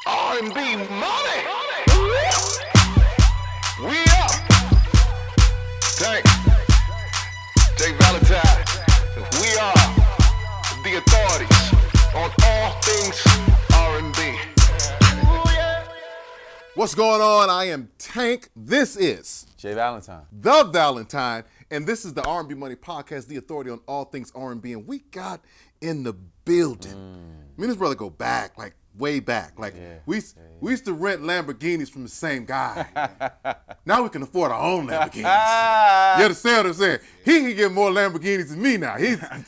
R&B Money. We up. Tank. J Valentine. We are the authorities on all things R&B. What's going on? I am Tank. This is J Valentine. The Valentine, and this is the R&B Money podcast, the authority on all things R&B. And we got in the building. Me and his brother go back, like way back. Like we used to rent Lamborghinis from the same guy. Now we can afford our own Lamborghinis. You understand what I'm saying? He can get more Lamborghinis than me now. He can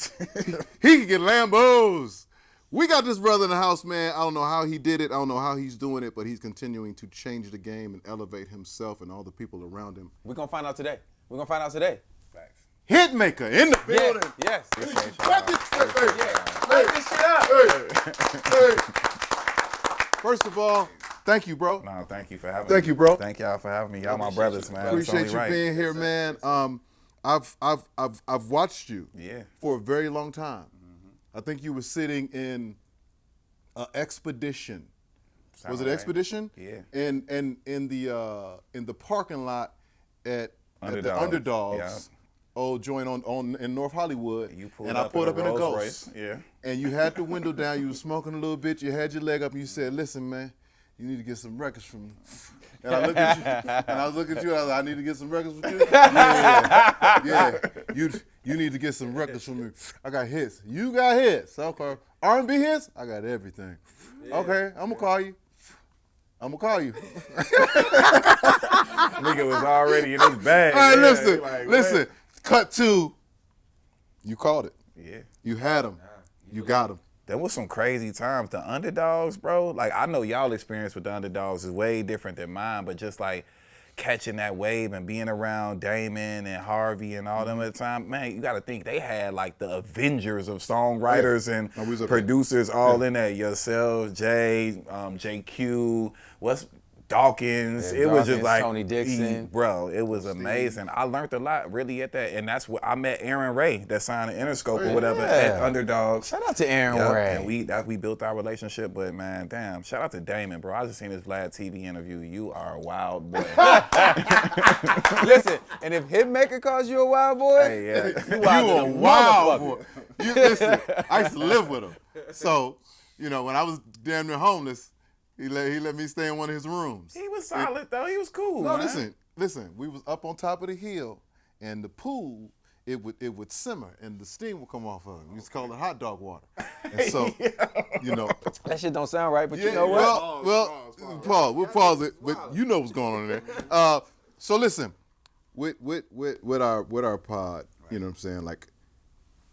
get Lambos. We got this brother in the house, man. I don't know how he did it. I don't know how he's doing it, but he's continuing to change the game and elevate himself and all the people around him. We're going to find out today. Facts. Hitmaker in the building. Yes. Back this shit up. First of all, thank you, bro. No, thank you for having me. Thank you, bro. Thank y'all for having me. Y'all my brothers, man. Appreciate It's you only right. being here, man. I've watched you for a very long time. I think you were sitting in an expedition. Was it right. Expedition? Yeah. In the parking lot at the Underdogs. Yeah. Old joint on in North Hollywood. You pulled and I up pulled in up in a Rolls Ghost. Royce. Yeah. And you had the window down, you was smoking a little bit, you had your leg up, and you said, "Listen, man, you need to get some records from me." And I looked at you, and I was looking at you, and I was like, "I need to get some records from you?" Yeah. You need to get some records from me. I got hits. You got hits. Okay. R&B hits? I got everything. Okay, I'm gonna call you. Nigga was already in his bag. All right, Yeah, listen. what? Cut to, you called it. Yeah. You had them. You got them. There was some crazy times. The Underdogs, bro. Like, I know y'all experience with the Underdogs is way different than mine, but just like catching that wave and being around Damon and Harvey and all them at the time, man, you got to think they had like the Avengers of songwriters and producers all in there. Yourself, Jay, JQ, Dawkins. Yeah, it was just like Tony Dixon. Bro, it was amazing. I learned a lot really at that, and that's what I met Aaron Ray that signed the Interscope or whatever at Underdogs. Shout out to Aaron Ray. And we built our relationship, but man, damn, shout out to Damon, bro. I just seen his Vlad TV interview. You are a wild boy. Listen, and if Hitmaker calls you a wild boy, Hey, you a wild boy. Listen, I used to live with him. So, when I was damn near homeless, he let me stay in one of his rooms. He was solid though. He was cool. No, man. listen. We was up on top of the hill, and the pool it would simmer, and the steam would come off of it. We used to call it hot dog water. And so, that shit don't sound right, but you know what? Pause. We'll pause it, but you know what's going on in there. So listen, with our pod, you know what I'm saying? Like,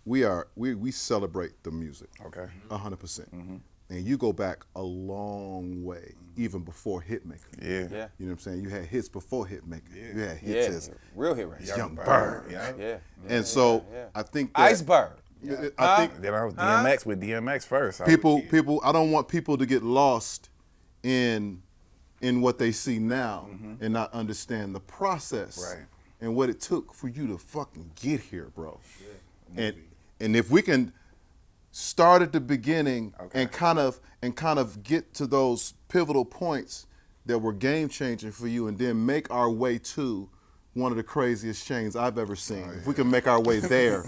we celebrate the music. Okay. 100%. And you go back a long way, even before Hitmaker. Yeah. You know what I'm saying? You had hits before Hitmaker. You had hits as real hit right. Young Berg. Yeah. And so I think that Iceberg. I think Then I was DMX with DMX first. people. I don't want people to get lost in what they see now and not understand the process and what it took for you to fucking get here, bro. And if we can start at the beginning and kind of get to those pivotal points that were game changing for you, and then make our way to one of the craziest chains I've ever seen. If we can make our way there,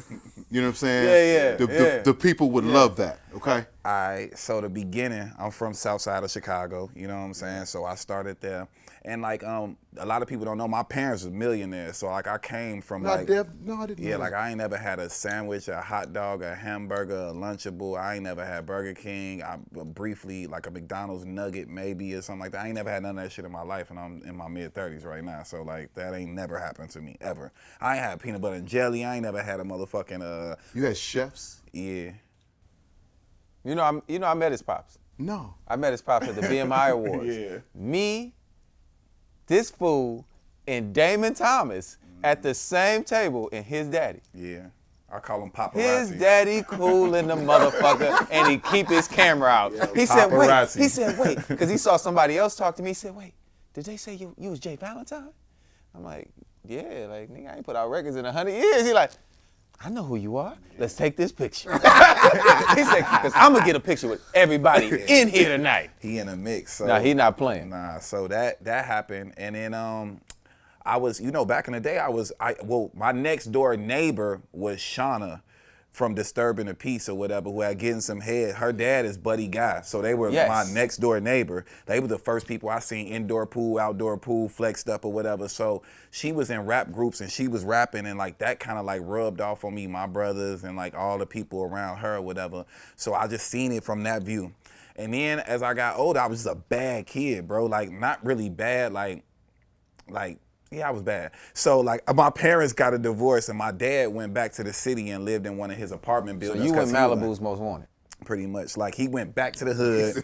you know what I'm saying? The people would love that. Okay. All right, so the beginning, I'm from South Side of Chicago, you know what I'm saying? So I started there. And like a lot of people don't know, my parents was millionaires. So like I came from No, I didn't know like that. I ain't never had a sandwich, a hot dog, a hamburger, a Lunchable. I ain't never had Burger King. I briefly like a McDonald's nugget maybe or something like that. I ain't never had none of that shit in my life, and I'm in my mid-30s right now. So like that ain't never happened to me ever. I ain't had peanut butter and jelly. I ain't never had a motherfucking You had chefs? yeah. I met his pops. No. I met his pops at the BMI Awards. Me, this fool, and Damon Thomas at the same table, and his daddy. Yeah. I call him paparazzi. His daddy cool in the motherfucker, and he keep his camera out. He said, wait, because he saw somebody else talk to me. He said, wait, did they say you was J Valentine? I'm like, yeah, like, nigga, I ain't put out records in 100 years. He like, I know who you are. Let's take this picture. He said, because I'm going to get a picture with everybody in here tonight. He in a mix. So, Nah, he not playing. Nah, so that happened. And then I was, back in the day, my next door neighbor was Shauna from Disturbing the Peace or whatever, who had getting some head. Her dad is Buddy Guy, so they were my next door neighbor. They were the first people I seen indoor pool, outdoor pool, flexed up or whatever. So she was in rap groups and she was rapping, and like that kind of like rubbed off on me, my brothers and like all the people around her or whatever. So I just seen it from that view. And then as I got older, I was just a bad kid, bro. Like not really bad, like. Yeah, I was bad. So, like, my parents got a divorce, and my dad went back to the city and lived in one of his apartment buildings. So you were Malibu's Most Wanted? Pretty much. Like, he went back to the hood,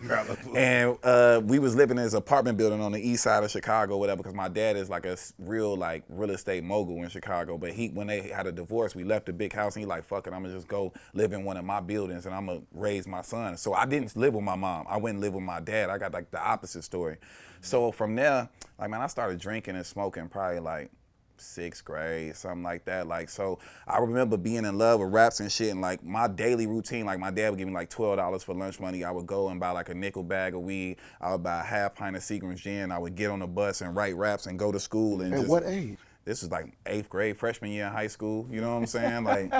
and we was living in his apartment building on the east side of Chicago, whatever, because my dad is, like, a real, like, real estate mogul in Chicago. But when they had a divorce, we left the big house, and he like, fuck it, I'm going to just go live in one of my buildings, and I'm going to raise my son. So I didn't live with my mom. I went and lived with my dad. I got, like, the opposite story. So from there, like, man, I started drinking and smoking probably like 6th grade, something like that. Like, so I remember being in love with raps and shit, and like my daily routine, like my dad would give me like $12 for lunch money. I would go and buy like a nickel bag of weed. I would buy a half pint of Seagram's gin. I would get on the bus and write raps and go to school. And At what age? This was like 8th grade, freshman year in high school. You know what I'm saying? Like,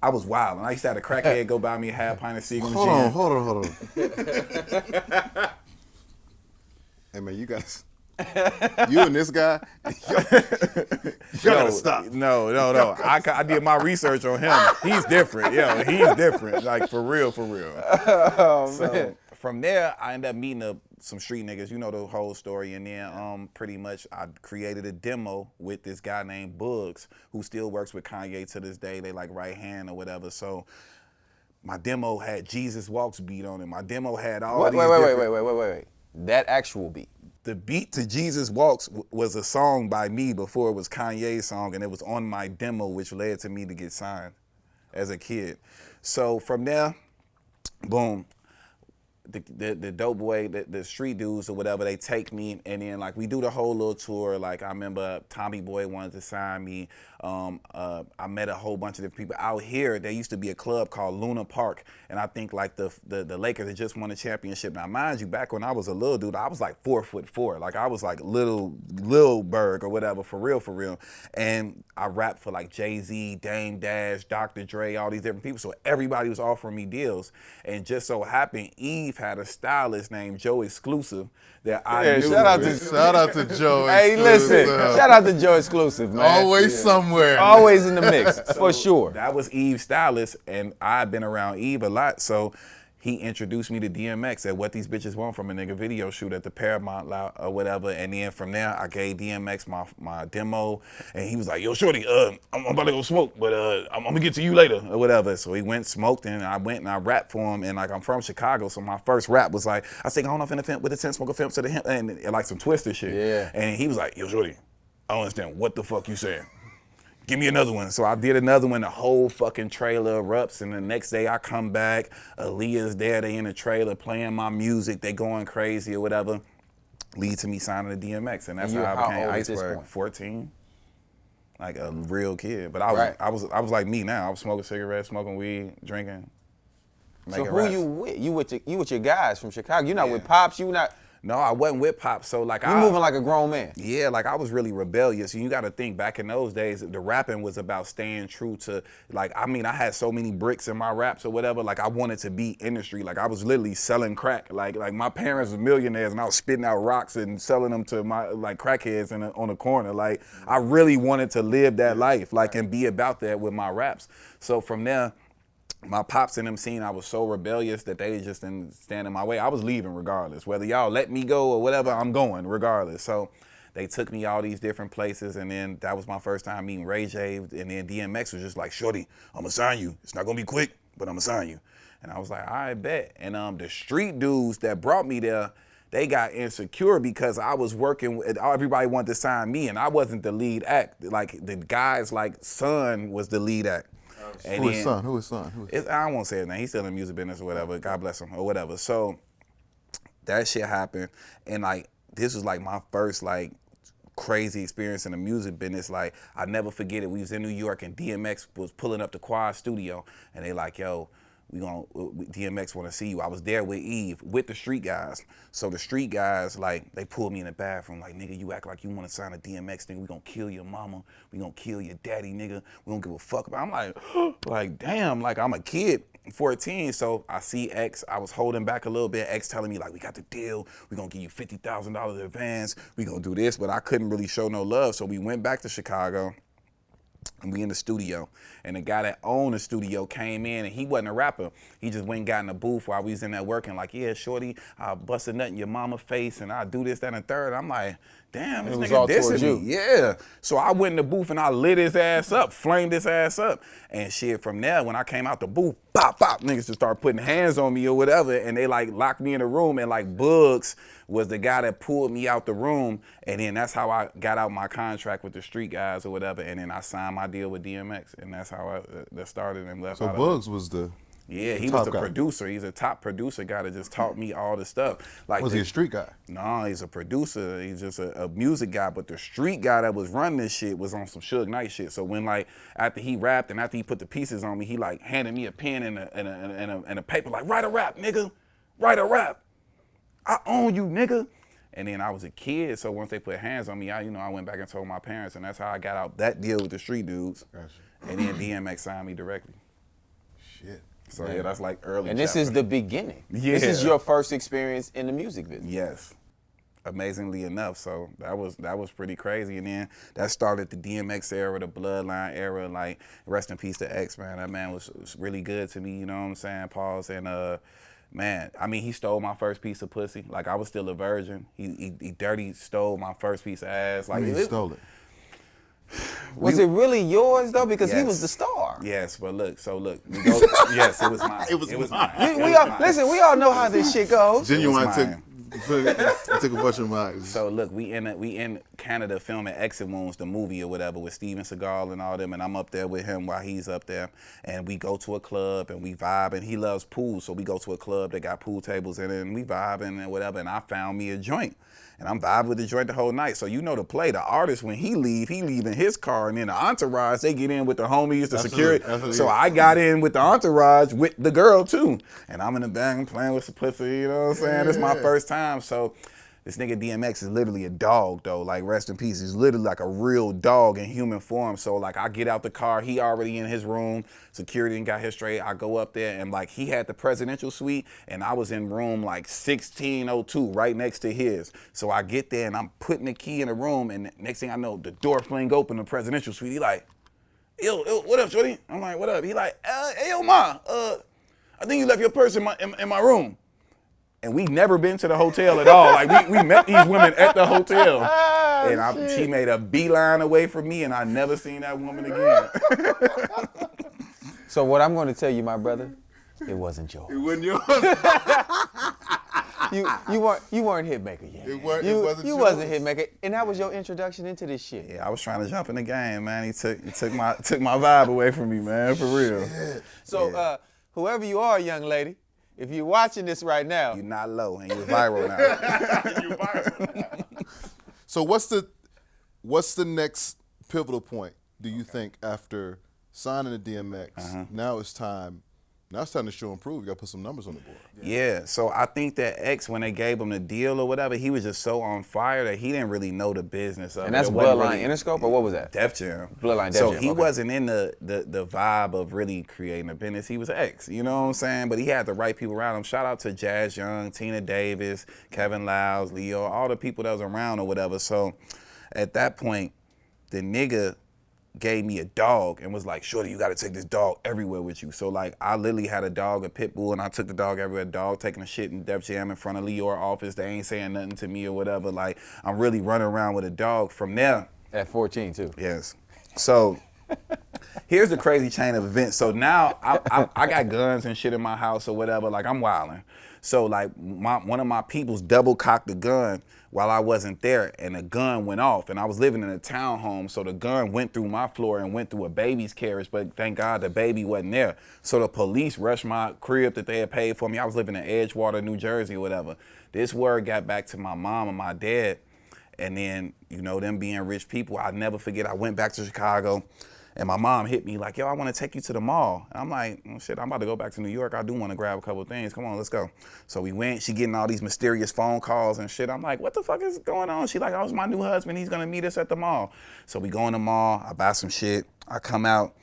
I was wild. And I used to have a crackhead go buy me a half pint of Seagram's gin. Hold on. Hey man, you guys, you and this guy, you gotta stop. No. I did my research on him. He's different. Yeah, he's different. Like for real. Oh, man. From there, I ended up meeting some street niggas. You know the whole story. And then pretty much I created a demo with this guy named Bugs, who still works with Kanye to this day. They like right hand or whatever. So my demo had Jesus Walks beat on it. My demo had all these Wait. That actual beat. The beat to Jesus Walks was a song by me before it was Kanye's song, and it was on my demo, which led to me to get signed as a kid. So from there, boom, the dope boy, the street dudes or whatever, they take me, and then like we do the whole little tour. Like I remember Tommy Boy wanted to sign me. I met a whole bunch of different people out here. There used to be a club called Luna Park, and I think like the Lakers had just won a championship. Now mind you, back when I was a little dude, I was like 4'4". Like I was like little Berg or whatever, for real. And I rapped for like Jay-Z, Dame Dash, Dr. Dre, all these different people. So everybody was offering me deals, and just so happened Eve had a stylist named Joe Exclusive that I knew. Shout out to Joe. Hey, listen, shout out to Joe Exclusive, man. Always somewhere. Always in the mix, for sure. That was Eve's stylist, and I've been around Eve a lot, so he introduced me to DMX at What These Bitches Want from a nigga video shoot at the Paramount lot or whatever. And then from there, I gave DMX my demo, and he was like, yo, shorty, I'm about to go smoke, but I'm gonna get to you later or whatever. So he went, smoked, and I went and I rapped for him. And like, I'm from Chicago, so my first rap was like, I say, going off in the fence with the 10 smoker films to the him, and like some Twister shit. Yeah. And he was like, yo, shorty, I don't understand what the fuck you saying. Give me another one. So I did another one, the whole fucking trailer erupts, and the next day I come back, Aaliyah's there, they in the trailer playing my music, they going crazy or whatever, lead to me signing the DMX, and that's how I became Iceberg. 14, like a real kid. But I was like me now. I was smoking cigarettes, smoking weed, drinking, making raps. So who you with? You with your guys from Chicago? You not with Pops? You not? No, I wasn't with Pops, so like you moving like a grown man. Yeah, like I was really rebellious. And you got to think, back in those days, the rapping was about staying true to, like, I mean, I had so many bricks in my raps or whatever. Like I wanted to be industry. Like I was literally selling crack. Like my parents were millionaires, and I was spitting out rocks and selling them to my like crackheads on the corner. Like I really wanted to live that life, like, and be about that with my raps. So from there, my pops and them seen I was so rebellious that they just didn't stand in my way. I was leaving regardless. Whether y'all let me go or whatever, I'm going regardless. So they took me all these different places, and then that was my first time meeting Ray J. And then DMX was just like, shorty, I'm gonna sign you. It's not gonna be quick, but I'm gonna sign you. And I was like, all right, bet. And the street dudes that brought me there, they got insecure because I was working with, everybody wanted to sign me, and I wasn't the lead act. Like the guy's like son was the lead act. Who is son? I won't say his name. He's still in the music business or whatever. God bless him or whatever. So that shit happened, and like this was like my first like crazy experience in the music business. Like, I never forget it. We was in New York and DMX was pulling up the Quad Studio, and they like, yo, DMX want to see you. I was there with Eve, with the street guys. So the street guys, like, they pulled me in the bathroom, like, nigga, you act like you want to sign a DMX thing. We gonna kill your mama. We gonna kill your daddy, nigga. We don't give a fuck about. I'm like, damn, like, I'm a kid, 14. So I see X. I was holding back a little bit. X telling me, like, we got the deal. We gonna give you $50,000 in advance. We gonna do this, but I couldn't really show no love. So we went back to Chicago. And we in the studio, and the guy that owned the studio came in, and he wasn't a rapper. He just went and got in the booth while we was in there working, like, yeah, shorty, I'll bust a nut in your mama's face, and I'll do this, that, and the third. I'm like, damn, this nigga dissing me. Yeah. So I went in the booth, and I lit his ass up, flamed his ass up. And shit, from there, when I came out the booth, pop, pop, niggas just started putting hands on me or whatever, and they, like, locked me in a room, and, like, Bugs was the guy that pulled me out the room, and then that's how I got out my contract with the street guys or whatever, and then I signed my deal with DMX, and that's how that started and left. So Bugs was the he was the producer. He's a top producer guy that just taught me all the stuff. Like, was he a street guy? No, he's a producer. He's just a music guy. But the street guy that was running this shit was on some Suge Knight shit. So when, like, after he rapped and after he put the pieces on me, he, like, handed me a pen and a paper, like, write a rap, nigga, write a rap. I own you, nigga. And then I was a kid, so once they put hands on me, I went back and told my parents, and that's how I got out that deal with the street dudes. Gotcha. And then DMX signed me directly. Shit. So yeah, that's like early. And this is the beginning. Yeah. This is your first experience in the music business. Yes. Amazingly enough. So that was pretty crazy. And then that started the DMX era, the Bloodline era. Like, rest in peace to X, man. That man was really good to me, you know what I'm saying? Pause. And man, I mean, he stole my first piece of pussy. Like, I was still a virgin. He dirty stole my first piece of ass. Like, he stole it. Was it really yours though? Because yes. he was the star. Yes, but look. Yes, it was mine. It was mine. Listen, we all know how this shit goes. Genuine took a bunch of mine. So look, we in Canada filming Exit Wounds, the movie or whatever, with Steven Seagal and all them, and I'm up there with him while he's up there, and we go to a club and we vibe, and he loves pool, so we go to a club that got pool tables in it, and we vibing and whatever, and I found me a joint. And I'm vibing with the joint the whole night. So you know the play. The artist, when he leave in his car, and then the entourage, they get in with the homies, the security. So I got in with the entourage with the girl too. And I'm in the back, I'm playing with some pussy, you know what I'm saying? This is my first time. So this nigga DMX is literally a dog though, like, rest in peace. He's literally like a real dog in human form. So, like, I get out the car, he already in his room, security and got his straight. I go up there and, like, he had the presidential suite and I was in room like 1602 right next to his. So I get there and I'm putting the key in the room, and next thing I know, the door fling open, the presidential suite. He like, yo, what up, shorty? I'm like, what up? He like, hey, yo, ma, I think you left your purse in my room. And we never been to the hotel at all. Like, we met these women at the hotel. And she made a beeline away from me, and I never seen that woman again. So what I'm going to tell you, my brother, it wasn't yours. It wasn't yours. you weren't Hitmaka yet. It wasn't you wasn't Hitmaka, and that was your introduction into this shit. Yeah, I was trying to jump in the game, man. He took my vibe away from me, man, for real. Shit. So whoever you are, young lady, if you're watching this right now, you're not low and you're viral now. You're viral now. So what's the next pivotal point, do you think, after signing the DMX? Now it's time to show and prove. You got to put some numbers on the board. Yeah, so I think that X, when they gave him the deal or whatever, he was just so on fire that he didn't really know the business of it. And that's Bloodline Interscope, or what was that? Def Jam. Bloodline Def So Jam, he okay. wasn't in the vibe of really creating a business. He was X, you know what I'm saying? But he had the right people around him. Shout out to Jazz Young, Tina Davis, Kevin Lyles, Leo, all the people that was around or whatever. So at that point, the nigga gave me a dog and was like, shorty, you gotta take this dog everywhere with you. So, like, I literally had a dog, a pit bull, and I took the dog everywhere. Dog taking a shit in Def Jam in front of Leor office. They ain't saying nothing to me or whatever. Like, I'm really running around with a dog from there. At 14 too. Yes. So here's the crazy chain of events. So now I got guns and shit in my house or whatever. Like, I'm wilding. So, like, one of my peoples double cocked the gun while I wasn't there, and the gun went off, and I was living in a townhome, so the gun went through my floor and went through a baby's carriage, but thank God the baby wasn't there. So the police rushed my crib that they had paid for me. I was living in Edgewater, New Jersey or whatever. This word got back to my mom and my dad, And then, you know, them being rich people, I'll never forget, I went back to Chicago and my mom hit me like, yo, I want to take you to the mall. And I'm like, oh, shit, I'm about to go back to New York. I do want to grab a couple of things. Come on, let's go. So we went, she getting all these mysterious phone calls and shit. I'm like, what the fuck is going on? She like, oh, it's my new husband. He's going to meet us at the mall. So we go in the mall, I buy some shit. I come out.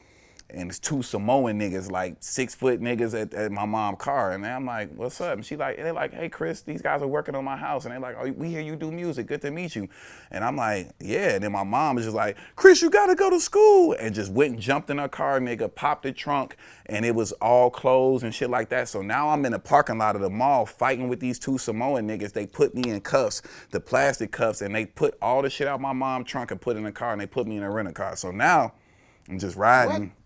And it's 2 Samoan niggas, like 6-foot niggas at my mom's car. And I'm like, what's up? And they're like, hey, Chris, these guys are working on my house. And they're like, oh, we hear you do music. Good to meet you. And I'm like, yeah. And then my mom was just like, Chris, you got to go to school. And just went and jumped in her car, nigga, popped the trunk. And it was all closed and shit like that. So now I'm in the parking lot of the mall fighting with these 2 Samoan niggas. They put me in cuffs, the plastic cuffs, and they put all the shit out my mom's trunk and put it in the car. And they put me in a rental car. So now I'm just riding. What?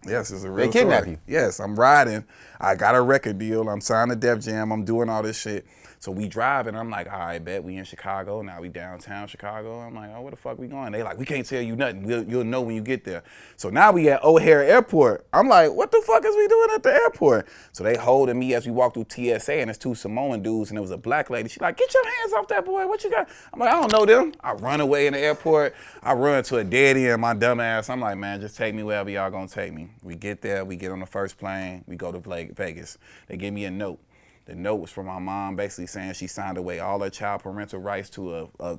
Yes, it's a real They kidnap story. you? Yes, I'm riding. I got a record deal. I'm signed to Def Jam. I'm doing all this shit. So we driving. I'm like, all right, bet we in Chicago. Now we downtown Chicago. I'm like, oh, where the fuck we going? They like, we can't tell you nothing. You'll know when you get there. So now we at O'Hare Airport. I'm like, what the fuck is we doing at the airport? So they holding me as we walk through TSA, and it's 2 Samoan dudes, and there was a black lady. She like, get your hands off that boy. What you got? I'm like, I don't know them. I run away in the airport. I run to a dead end, my dumb ass. I'm like, man, just take me wherever y'all gonna take me. We get there. We get on the first plane. We go to Vegas. They give me a note. The note was from my mom basically saying she signed away all her child parental rights to a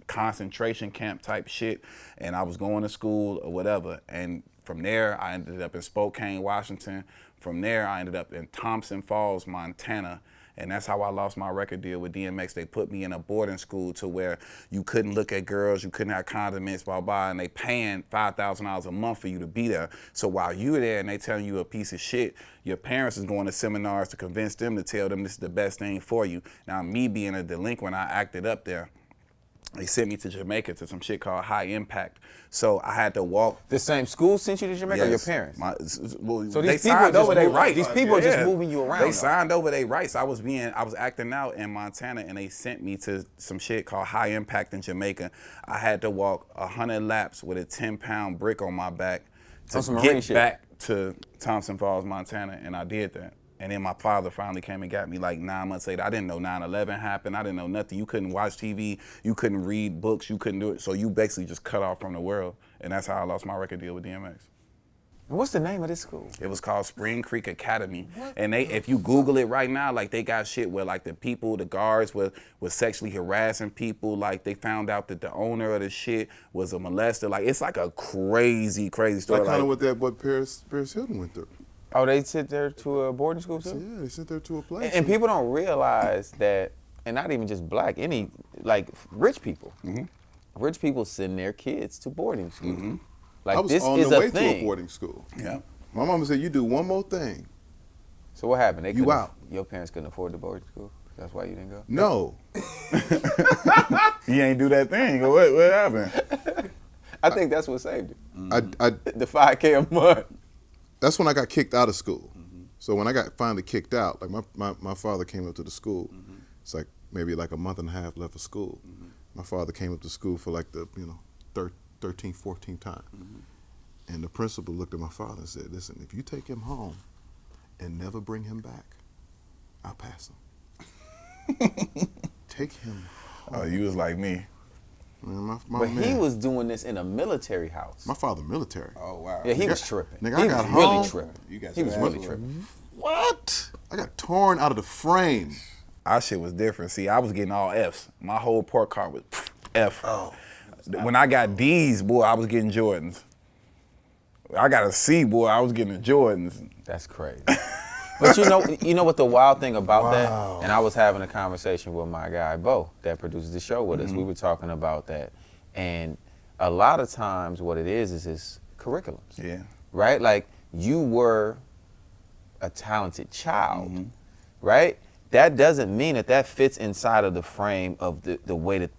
concentration camp type shit, and I was going to school or whatever. And from there, I ended up in Spokane, Washington. From there, I ended up in Thompson Falls, Montana. And that's how I lost my record deal with DMX. They put me in a boarding school to where you couldn't look at girls, you couldn't have condiments, blah, blah, and they paying $5,000 a month for you to be there. So while you're there and they telling you a piece of shit, your parents is going to seminars to convince them to tell them this is the best thing for you. Now, me being a delinquent, I acted up there. They sent me to Jamaica to some shit called High Impact. So I had to walk. The same school sent you to Jamaica, Yes. or your parents? So they signed over their rights. These people are just moving you around. They signed over their rights. I was acting out in Montana, and they sent me to some shit called High Impact in Jamaica. I had to walk 100 laps with a 10-pound brick on my back to get back to Thompson Falls, Montana, and I did that. And then my father finally came and got me like 9 months later. I didn't know 9/11 happened. I didn't know nothing. You couldn't watch TV. You couldn't read books. You couldn't do it. So you basically just cut off from the world. And that's how I lost my record deal with DMX. And what's the name of this school? It was called Spring Creek Academy. And if you Google it right now, like they got shit where like the guards were sexually harassing people. Like they found out that the owner of the shit was a molester. Like it's like a crazy, crazy story. Like kind of what Paris Hilton went through. Oh, they sent there to a boarding school too? So, yeah, they sent there to a place. And people don't realize that, and not even just black, any, like rich people. Mm-hmm. Rich people send their kids to boarding school. Mm-hmm. Like I was this on is the way a thing. to a boarding school. Yeah. My mama said, you do one more thing. So what happened? They You couldn't- out. Your parents couldn't afford the boarding school? That's why you didn't go? No. You ain't do that thing. What happened? I think that's what saved it. The $5K a month. That's when I got kicked out of school. So when I got finally kicked out, like my father came up to the school. It's like maybe like a month and a half left of school. My father came up to school for like the 13th, 14th time. And the principal looked at my father and said, listen, if you take him home and never bring him back, I'll pass him. Take him home. Oh, you was like me. Man, But he was doing this in a military house. My father military. Oh, wow. Yeah, he was tripping. Nigga, he I was got really home. tripping. He was really tripping. What? I got torn out of the frame. Our shit was different. See, I was getting all Fs. My whole report card was F. Oh. When I got D's, boy, I was getting Jordans. I got a C, boy, I was getting the Jordans. That's crazy. But you know what the wild thing about that? And I was having a conversation with my guy, Bo, that produces the show with us. We were talking about that. And a lot of times what it is curriculums. Yeah. Right? Like you were a talented child, right? That doesn't mean that fits inside of the frame of the way that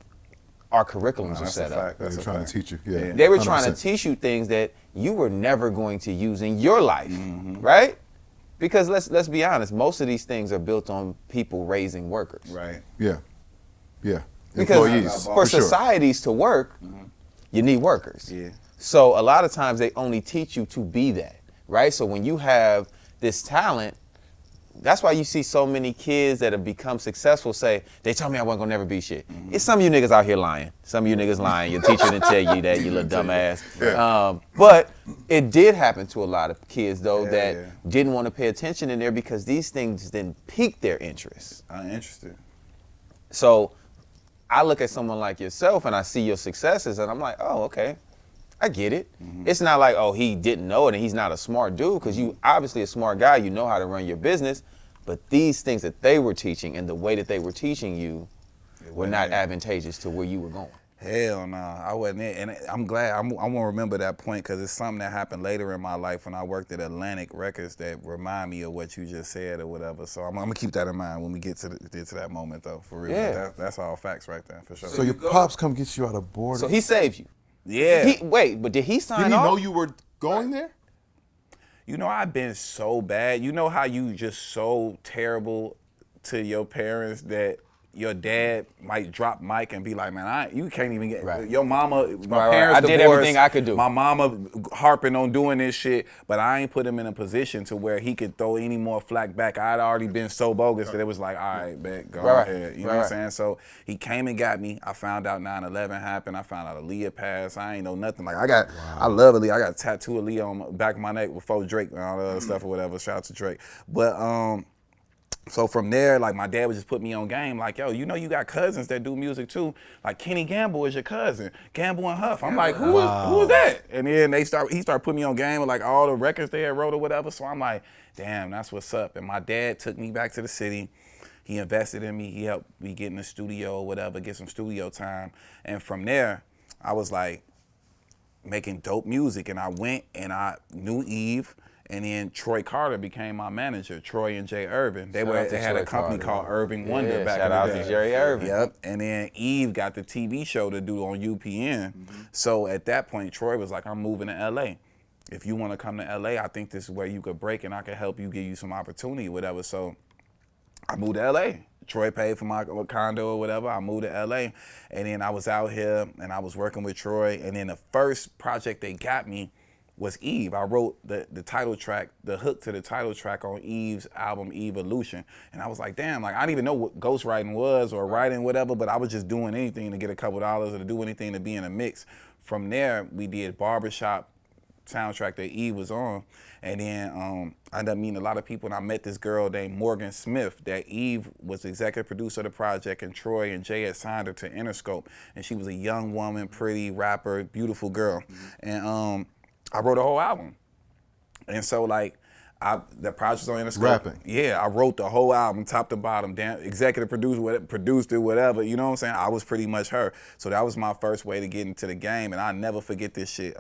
our curriculums are set up. They were trying to teach you. Yeah. They were trying to 100%. teach you things that you were never going to use in your life, right? Because let's be honest, most of these things are built on people raising workers. Right. Yeah. Yeah. Because Employees. for sure. societies to work, you need workers. Yeah. So a lot of times they only teach you to be that, right? So when you have this talent, that's why you see so many kids that have become successful say, they told me I wasn't gonna never be shit. It's some of you niggas out here lying. Some of you niggas lying. Your teacher didn't tell you that, you little dumbass. But it did happen to a lot of kids though that didn't want to pay attention in there because these things didn't pique their interest. I'm interested. So I look at someone like yourself and I see your successes and I'm like, oh, okay. I get it. It's not like, oh, he didn't know it and he's not a smart dude, because you obviously a smart guy, you know how to run your business, but these things that they were teaching and the way that they were teaching you were not advantageous to where you were going. Hell no, I wasn't it. And I'm glad, I won't remember that point because it's something that happened later in my life when I worked at Atlantic Records that remind me of what you just said or whatever. So I'm gonna keep that in mind when we get to that moment though, for real. Yeah. That's all facts right there, for sure. So your pops come get you out of boarding. So he saved you. Yeah. But did he sign off? Did he know you were going there? You know, I've been so bad. You know how you just so terrible to your parents that your dad might drop mic and be like, man, you can't even get, your mama, my parents I did divorced, everything I could do. My mama harping on doing this shit, but I ain't put him in a position to where he could throw any more flack back. I'd already been so bogus that it was like, all right, bet, go ahead. You know what I'm saying? So he came and got me. I found out 9/11 happened. I found out Aaliyah passed. I ain't know nothing. Like I love Aaliyah. I got a tattoo of Aaliyah on the back of my neck before Drake and all the other stuff or whatever. Shout out to Drake. But so from there, like my dad would just put me on game, like, yo, you know you got cousins that do music too. Like Kenny Gamble is your cousin, Gamble and Huff. I'm like, who is that? And then he started putting me on game with like all the records they had wrote or whatever. So I'm like, damn, that's what's up. And my dad took me back to the city. He invested in me. He helped me get in the studio or whatever, get some studio time. And from there, I was like making dope music. And I went and I knew Eve. And then Troy Carter became my manager, Troy and Jay Irvin. They had a company called Irving Wonder back in the day. Shout out to Jerry Irvin. Yep. And then Eve got the TV show to do on UPN. So at that point, Troy was like, I'm moving to LA. If you want to come to LA, I think this is where you could break and I could help you, give you some opportunity, whatever. So I moved to LA. Troy paid for my condo or whatever. I moved to LA. And then I was out here and I was working with Troy. And then the first project they got me was Eve. I wrote the title track, the hook to the title track on Eve's album, Evolution. And I was like, damn, like I didn't even know what ghostwriting was or writing, whatever, but I was just doing anything to get a couple dollars or to do anything to be in a mix. From there, we did Barbershop soundtrack that Eve was on. And then I ended up meeting a lot of people, and I met this girl named Morgan Smith that Eve was the executive producer of the project, and Troy and Jay had signed her to Interscope. And she was a young woman, pretty rapper, beautiful girl. And I wrote a whole album. And so like, the project was on Interscope. Rapping. Yeah, I wrote the whole album, top to bottom, executive producer, produced it, whatever, you know what I'm saying? I was pretty much her. So that was my first way to get into the game, and I never forget this shit.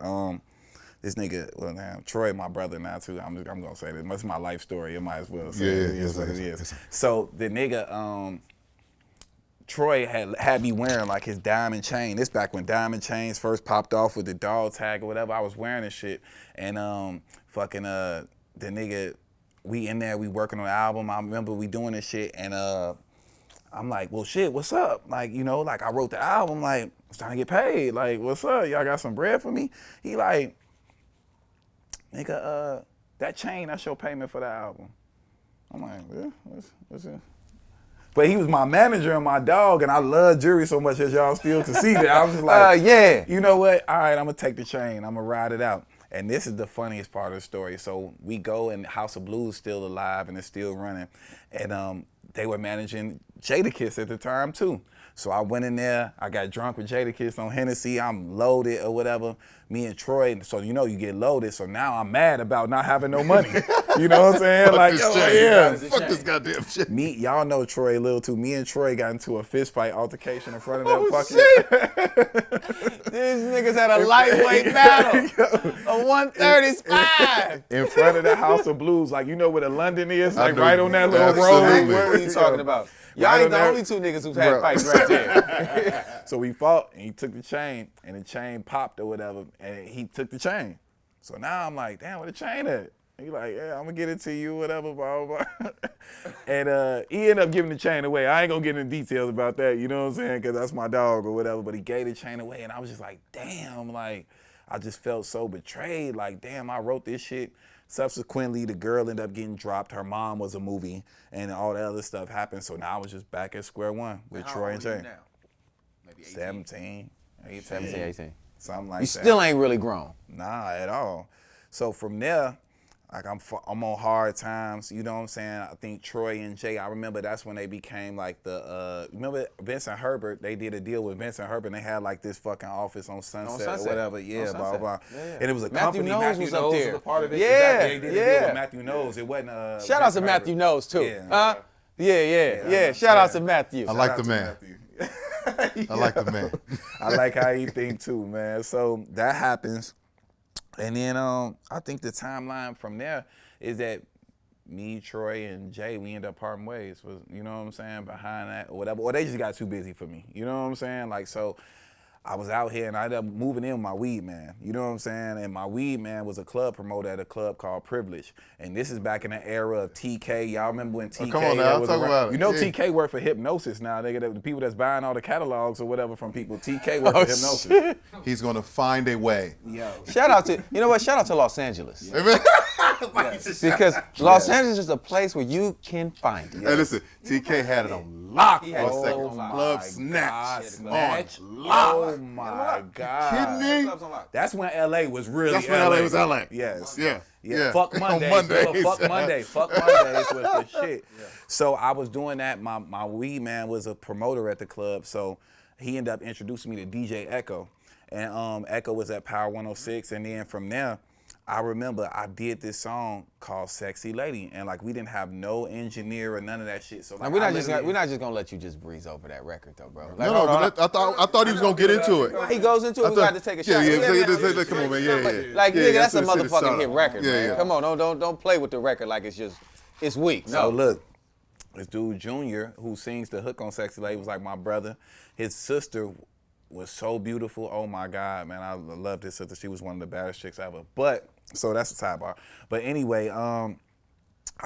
This nigga, well now, Troy, my brother now too, I'm gonna say this, it's my life story, it might as well say it is what it is. So the nigga, Troy had me wearing like his diamond chain. This back when diamond chains first popped off with the dog tag or whatever. I was wearing this shit. And the nigga, we in there, we working on the album. I remember we doing this shit and I'm like, well shit, what's up? Like, you know, like I wrote the album, like, it's time to get paid. Like, what's up? Y'all got some bread for me? He like, nigga, that chain, that's your payment for the album. I'm like, yeah, what's it? But he was my manager and my dog, and I love Jury so much as y'all still can see that. I was just like, yeah. You know what? All right, I'm gonna take the chain. I'm gonna ride it out. And this is the funniest part of the story. So we go, and House of Blues still alive and it's still running. And they were managing Jadakiss at the time too. So I went in there, I got drunk with Jadakiss on Hennessy, I'm loaded or whatever. Me and Troy, so you know you get loaded, so now I'm mad about not having no money. You know what I'm saying? Like, yeah. Fuck this goddamn shit. Y'all know Troy a little too. Me and Troy got into a fist fight altercation in front of that fucking. These niggas had a lightweight battle. A 130 spy. In front of the House of Blues, like you know where the London is, like right on that little road. What are you talking about? Y'all ain't the only two niggas who've had fights right there. So we fought, and he took the chain, and the chain popped or whatever, and he took the chain. So now I'm like, damn, where the chain at? He like, yeah, I'm gonna get it to you, whatever, blah, blah, blah. And he ended up giving the chain away. I ain't gonna get into details about that, you know what I'm saying? Because that's my dog or whatever, but he gave the chain away, and I was just like, damn, like, I just felt so betrayed. Like, damn, I wrote this shit subsequently, the girl ended up getting dropped. Her mom was a movie, and all that other stuff happened. So now I was just back at square one with Troy and Jay. Maybe 17, 18. 17, 18. Something like You that. still ain't really grown. Nah, at all. So from there, like I'm on hard times, you know what I'm saying? I think Troy and Jay, I remember that's when they became like the, remember Vincent Herbert, they did a deal with Vincent Herbert and they had like this fucking office on Sunset or whatever. Yeah, blah, blah. Yeah. And it was a Matthew company, Knowles Matthew was up Knowles there. was a part of it. Yeah, Exactly. They did a deal yeah. with Matthew Knowles. It wasn't Shout out to Vincent Matthew Herbert. Knowles too. Yeah. Huh? Yeah. Shout out to Matthew. I like the man. I like the man. I like how he think too, man. So that happens. And then I think the timeline from there is that me, Troy, and Jay, we end up parting ways. You know what I'm saying? Behind that or whatever. Or they just got too busy for me. You know what I'm saying? Like, so I was out here and I ended up moving in with my weed man. You know what I'm saying? And my weed man was a club promoter at a club called Privilege. And this is back in the era of TK. Y'all remember when TK come on now, was talk around? about it. You know Yeah. TK worked for Hypnosis now. The people that's buying all the catalogs or whatever from people. TK worked for Hypnosis. Shit. He's gonna find a way. Yo. Shout out to, you know what? Shout out to Los Angeles. Amen. Because Los Angeles is a place where you can find it. Hey, listen, TK had it on lock had for a it second. on lock. Club God, snatch. snatch. On lock. Oh my God. Kidding me? That's when LA was really That's when LA was LA. Yes. Yeah. Fuck On Mondays. Mondays. Fuck Monday. Fuck Mondays was the shit. So I was doing that. My weed man was a promoter at the club. So he ended up introducing me to DJ Echo. And Echo was at Power 106. And then from there, I remember I did this song called Sexy Lady. And like we didn't have no engineer or none of that shit. So like, Now, we're not just gonna let you just breeze over that record though, bro. Like, No, but I thought he was gonna get into it. he goes into it, we got to take a shot. Yeah, come on, man. Yeah. Like, Yeah, nigga, that's a that's what it motherfucking started. hit record, Yeah, man. yeah. Come on, don't play with the record like it's weak. So No, look, this dude Junior, who sings the hook on Sexy Lady, was like my brother. His sister was so beautiful. Oh my God, man, I loved his sister. She was one of the baddest chicks ever. But so that's a sidebar. But anyway, I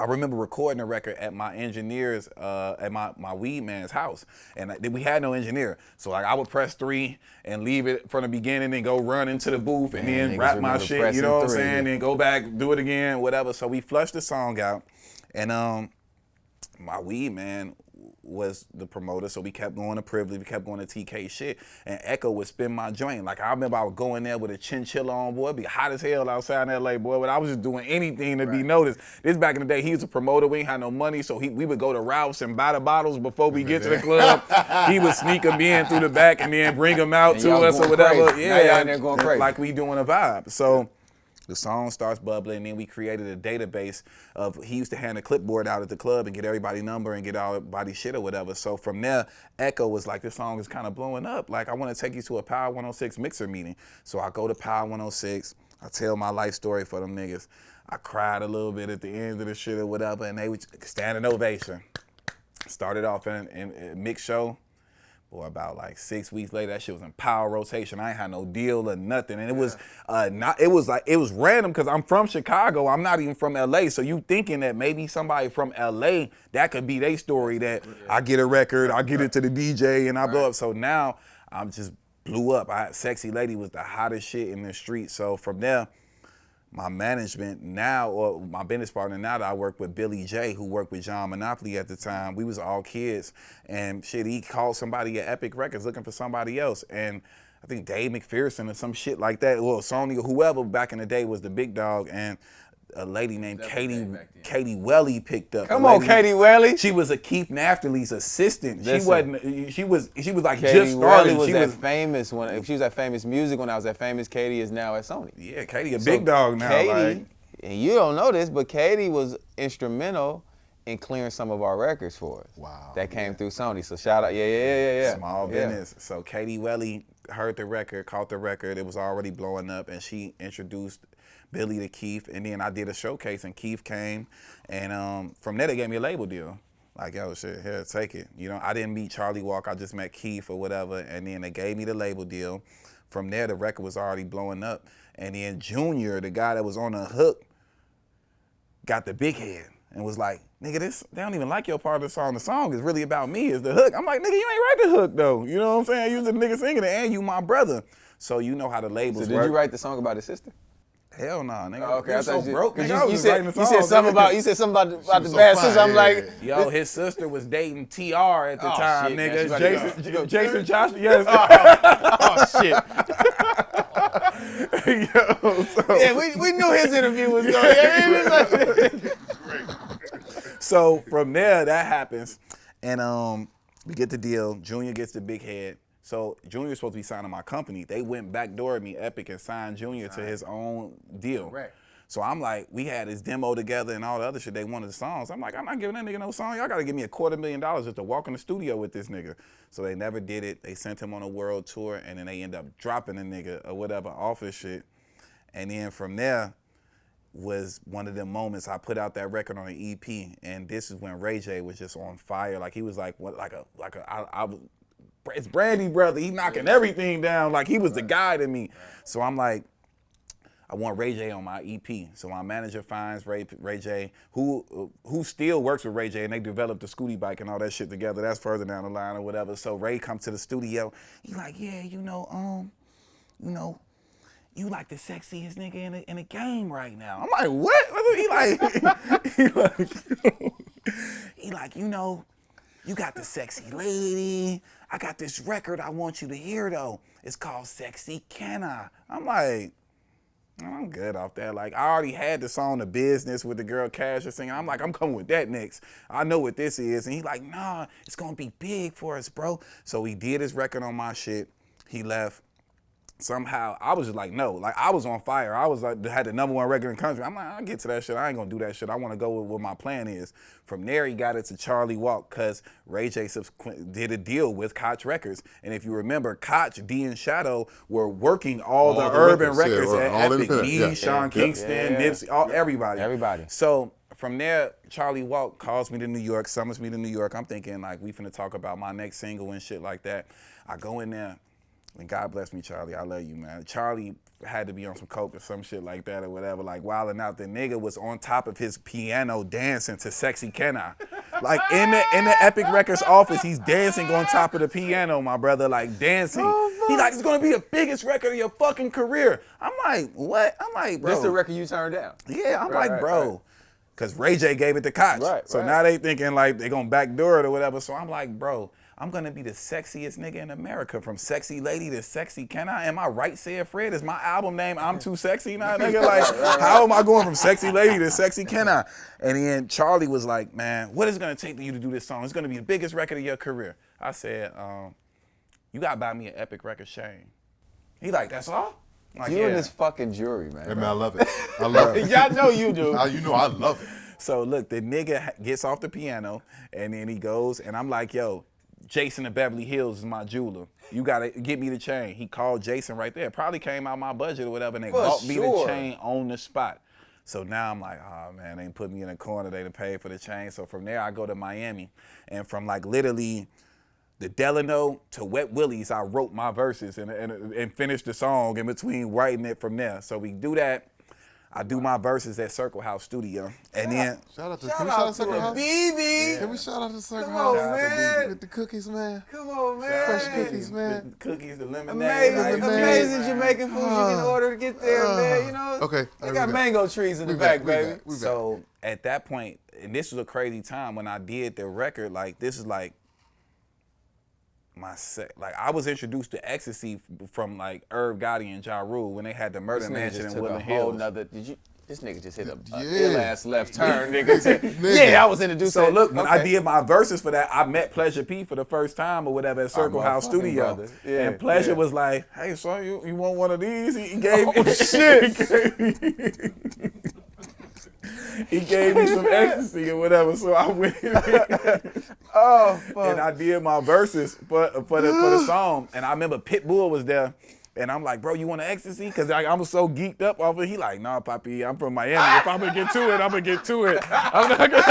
remember recording a record at my engineer's, at my weed man's house, and we had no engineer. So like I would press 3 and leave it from the beginning and go run into the booth and then niggas rap my remember shit. You pressing know what I'm 3, saying? yeah. Then go back, do it again, whatever. So we flushed the song out, and my weed man was the promoter, so we kept going to Privilege, we kept going to TK shit, and Echo would spin my joint. Like I remember I would go in there with a chinchilla on, boy, it'd be hot as hell outside in LA, boy, but I was just doing anything to be noticed. This back in the day, he was a promoter, we ain't had no money, so we would go to Ralph's and buy the bottles before we get to the club. He would sneak them in through the back and then bring them out And to y'all us or going whatever. crazy. Now y'all in there going crazy. Like we doing a vibe. So the song starts bubbling, and then we created a database of, he used to hand a clipboard out at the club and get everybody's number and get all everybody's shit or whatever. So from there, Echo was like, this song is kind of blowing up. Like, I want to take you to a Power 106 mixer meeting. So I go to Power 106, I tell my life story for them niggas. I cried a little bit at the end of the shit or whatever, and they would standing ovation. Started off in a mix show. Boy, about like 6 weeks later, that shit was in power rotation. I ain't had no deal or nothing. And it was it was random because I'm from Chicago. I'm not even from LA. So you thinking that maybe somebody from LA, that could be their story, that I get a record, I get it to the DJ and I blow up. So now I'm just blew up. Sexy Lady was the hottest shit in the street. So from there, my management now, or my business partner now that I work with, Billy J, who worked with John Monopoly at the time, we was all kids, and shit, he called somebody at Epic Records looking for somebody else, and I think Dave McPherson or some shit like that, well, Sony or whoever back in the day was the big dog, and a lady named Katie Welly picked up. Come on, Katie Welly. She was a Keith Naftalie's assistant. Listen. She was like Katie just started. was that famous when, if she was at Famous Music when I was at Famous, Katie is now at Sony. Yeah, Katie a big dog now. Katie, like. and you don't know this, but Katie was instrumental in clearing some of our records for us. Wow. That came through Sony. So shout out, yeah. Small Yeah. business. So Katie Welly heard the record, caught the record. It was already blowing up, and she introduced Billy to Keith, and then I did a showcase, and Keith came, and from there they gave me a label deal. Like, yo, shit, here, take it. You know, I didn't meet Charlie Walker, I just met Keith or whatever, and then they gave me the label deal. From there, the record was already blowing up, and then Junior, the guy that was on the hook, got the big head and was like, nigga, they don't even like your part of the song. The song is really about me, is the hook. I'm like, nigga, you ain't write the hook, though. You know what I'm saying? You the nigga singing it, and you my brother. So you know how the labels So did work. you write the song about his sister? Hell no, nigga. Okay, I'm I so thought broke. you, Nigga, I was you just writing said the you song, said something nigga. about the was so bad fine, sister. I'm like, Yo, his sister was dating TR at the time, shit, man. She nigga. about to go. Jason Josh, yes. oh shit. Yo, so, Yeah, we knew his interview was going. so from there, that happens, and we get the deal. Junior gets the big head. So Junior's supposed to be signing my company. They went backdoored me, Epic, and signed Junior to his own deal. Correct. So I'm like, we had this demo together and all the other shit. They wanted the songs. I'm like, I'm not giving that nigga no song. Y'all gotta give me $250,000 just to walk in the studio with this nigga. So they never did it. They sent him on a world tour, and then they end up dropping the nigga or whatever off his shit. And then from there was one of them moments I put out that record on an EP, and this is when Ray J was just on fire. Like he was like what, it's Brandy brother. He knocking everything down. Like he was the guy to me. So I'm like, I want Ray J on my EP. So my manager finds Ray J, who still works with Ray J, and they developed the Scooty bike and all that shit together. That's further down the line or whatever. So Ray comes to the studio. He like, yeah, you like the sexiest nigga in the game right now. I'm like, what? He like, you got the sexy lady. I got this record I want you to hear though. It's called Sexy Can I? I'm like, I'm good off that. Like, I already had the song The Business with the girl Cash singing. I'm like, I'm coming with that next. I know what this is. And he's like, nah, it's gonna be big for us, bro. So he did his record on my shit. He left. Somehow, I was just like, no. Like, I was on fire. I was like, had the #1 record in the country. I'm like, I'll get to that shit. I ain't gonna do that shit. I wanna go with what my plan is. From there, he got it to Charlie Walk, because Ray J did a deal with Koch Records. And if you remember, Koch, D, and Shadow were working all the urban records at Epic. Me, Sean Kingston, Nipsey, everybody. So from there, Charlie Walk calls me to New York, summons me to New York. I'm thinking, like, we finna talk about my next single and shit like that. I go in there. And God bless me, Charlie. I love you, man. Charlie had to be on some coke or some shit like that or whatever, like wilding out. The nigga was on top of his piano dancing to Sexy Can I? Like in the Epic Records office, he's dancing on top of the piano, my brother, like dancing. He like, it's gonna be the biggest record of your fucking career. I'm like, what? I'm like, bro. This the record you turned down? Yeah, I'm like, bro. Because Ray J gave it to Koch. So now they thinking like they gonna backdoor it or whatever. So I'm like, bro, I'm gonna be the sexiest nigga in America, from Sexy Lady to Sexy Can I? Am I right, said Fred? Is my album name I'm Too Sexy now, nigga? Like, how am I going from Sexy Lady to Sexy Can I? And then Charlie was like, man, what is it gonna take for you to do this song? It's gonna be the biggest record of your career. I said, you gotta buy me an Epic Record chain. He like, that's all? Like, you and this fucking jury, man. Hey, man, I love it. I love it. Y'all know you do. You know I love it. So look, the nigga gets off the piano, and then he goes, and I'm like, yo, Jason of Beverly Hills is my jeweler. You gotta get me the chain. He called Jason right there. Probably came out my budget or whatever, and they bought me the chain on the spot. So now I'm like, oh man, they put me in a corner, they done paid for the chain. So from there I go to Miami. And from like literally the Delano to Wet Willie's, I wrote my verses and finished the song in between writing it from there. So we do that. I do my verses at Circle House Studio. And then Shout out to Circle House. BB. Can we shout out to Circle Come House? on, man. With the cookies, man. Come on, man. Fresh cookies, man. the cookies, the lemonade. Amazing Jamaican food you can order to get there, man. You know, Okay. they got mango trees in the back, baby. So at that point, and this was a crazy time when I did the record, like this is like like I was introduced to ecstasy from like Irv Gotti and Ja Rule when they had the Murder Mansion in Woodland Hills. This nigga just hit a Yeah. ill ass left turn, nigga. Yeah, I was introduced to So look, when I did my verses for that, I met Pleasure P for the first time or whatever at Circle House Studio. brother. Yeah, and Pleasure was like, hey, son, you want one of these? He gave me shit. He gave me some ecstasy or whatever, so I went Oh, fuck. and I did my verses for the song. And I remember Pitbull was there. And I'm like, bro, you want an ecstasy? Because I'm so geeked up off it. He like, nah, Papi, I'm from Miami. If I'm going to get to it, I'm going to get to it. I'm not going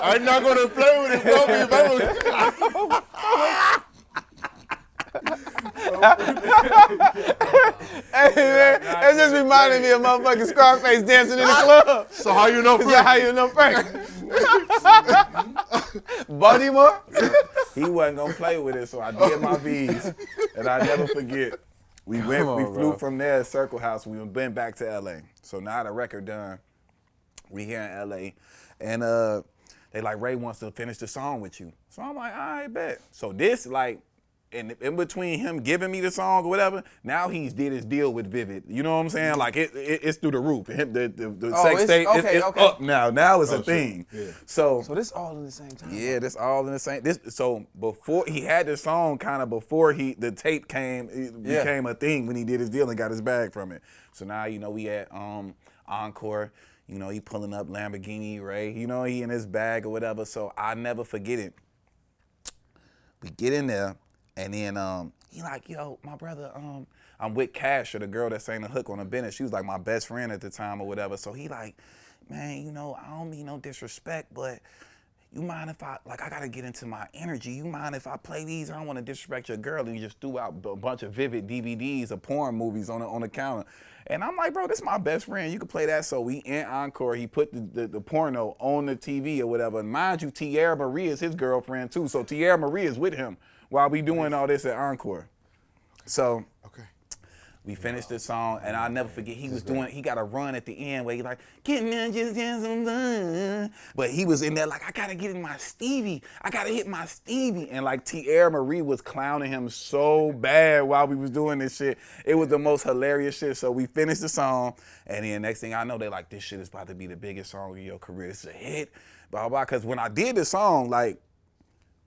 I'm not going to play with it, bro. Hey, man, it just reminded me of motherfucking Scarface dancing in the club. So how you know Is that how you know Frank? Baltimore? He wasn't going to play with it, so I did my V's. And I never forget. We flew from there at Circle House. We went back to LA. So now the record done. We here in LA. And they like, Ray wants to finish the song with you. So I'm like, all right, bet. So this like, in between him giving me the song or whatever, now he's did his deal with Vivid. You know what I'm saying? Like it's through the roof. The sex tape it's up now. Now it's a thing. Yeah. So this all in the same time. Yeah, this all in the same. So before he had the song, kind of before the tape became a thing when he did his deal and got his bag from it. So now we at Encore. He pulling up Lamborghini, Ray. He in his bag or whatever. So I never forget it. We get in there. And then he like, yo, my brother, I'm with Cash, or the girl that sang the hook on the Bennett. She was like my best friend at the time or whatever. So he like, man, I don't mean no disrespect, but you mind if I gotta get into my energy. You mind if I play these? I don't want to disrespect your girl. And he just threw out a bunch of Vivid DVDs of porn movies on the counter. And I'm like, bro, this is my best friend. You can play that. So we in Encore. He put the porno on the TV or whatever. And mind you, Tamar Marie is his girlfriend too. So Tamar Marie is with him while we doing all this at Encore. So we finished the song, and I'll never forget, he got a run at the end where he like, getting in just get some fun. But he was in there like, I gotta get in my Stevie. I gotta hit my Stevie. And like Tamar Marie was clowning him so bad while we was doing this shit. It was the most hilarious shit. So we finished the song, and then next thing I know, they like, this shit is about to be the biggest song of your career. This is a hit, blah, blah, blah. Because when I did the song, like,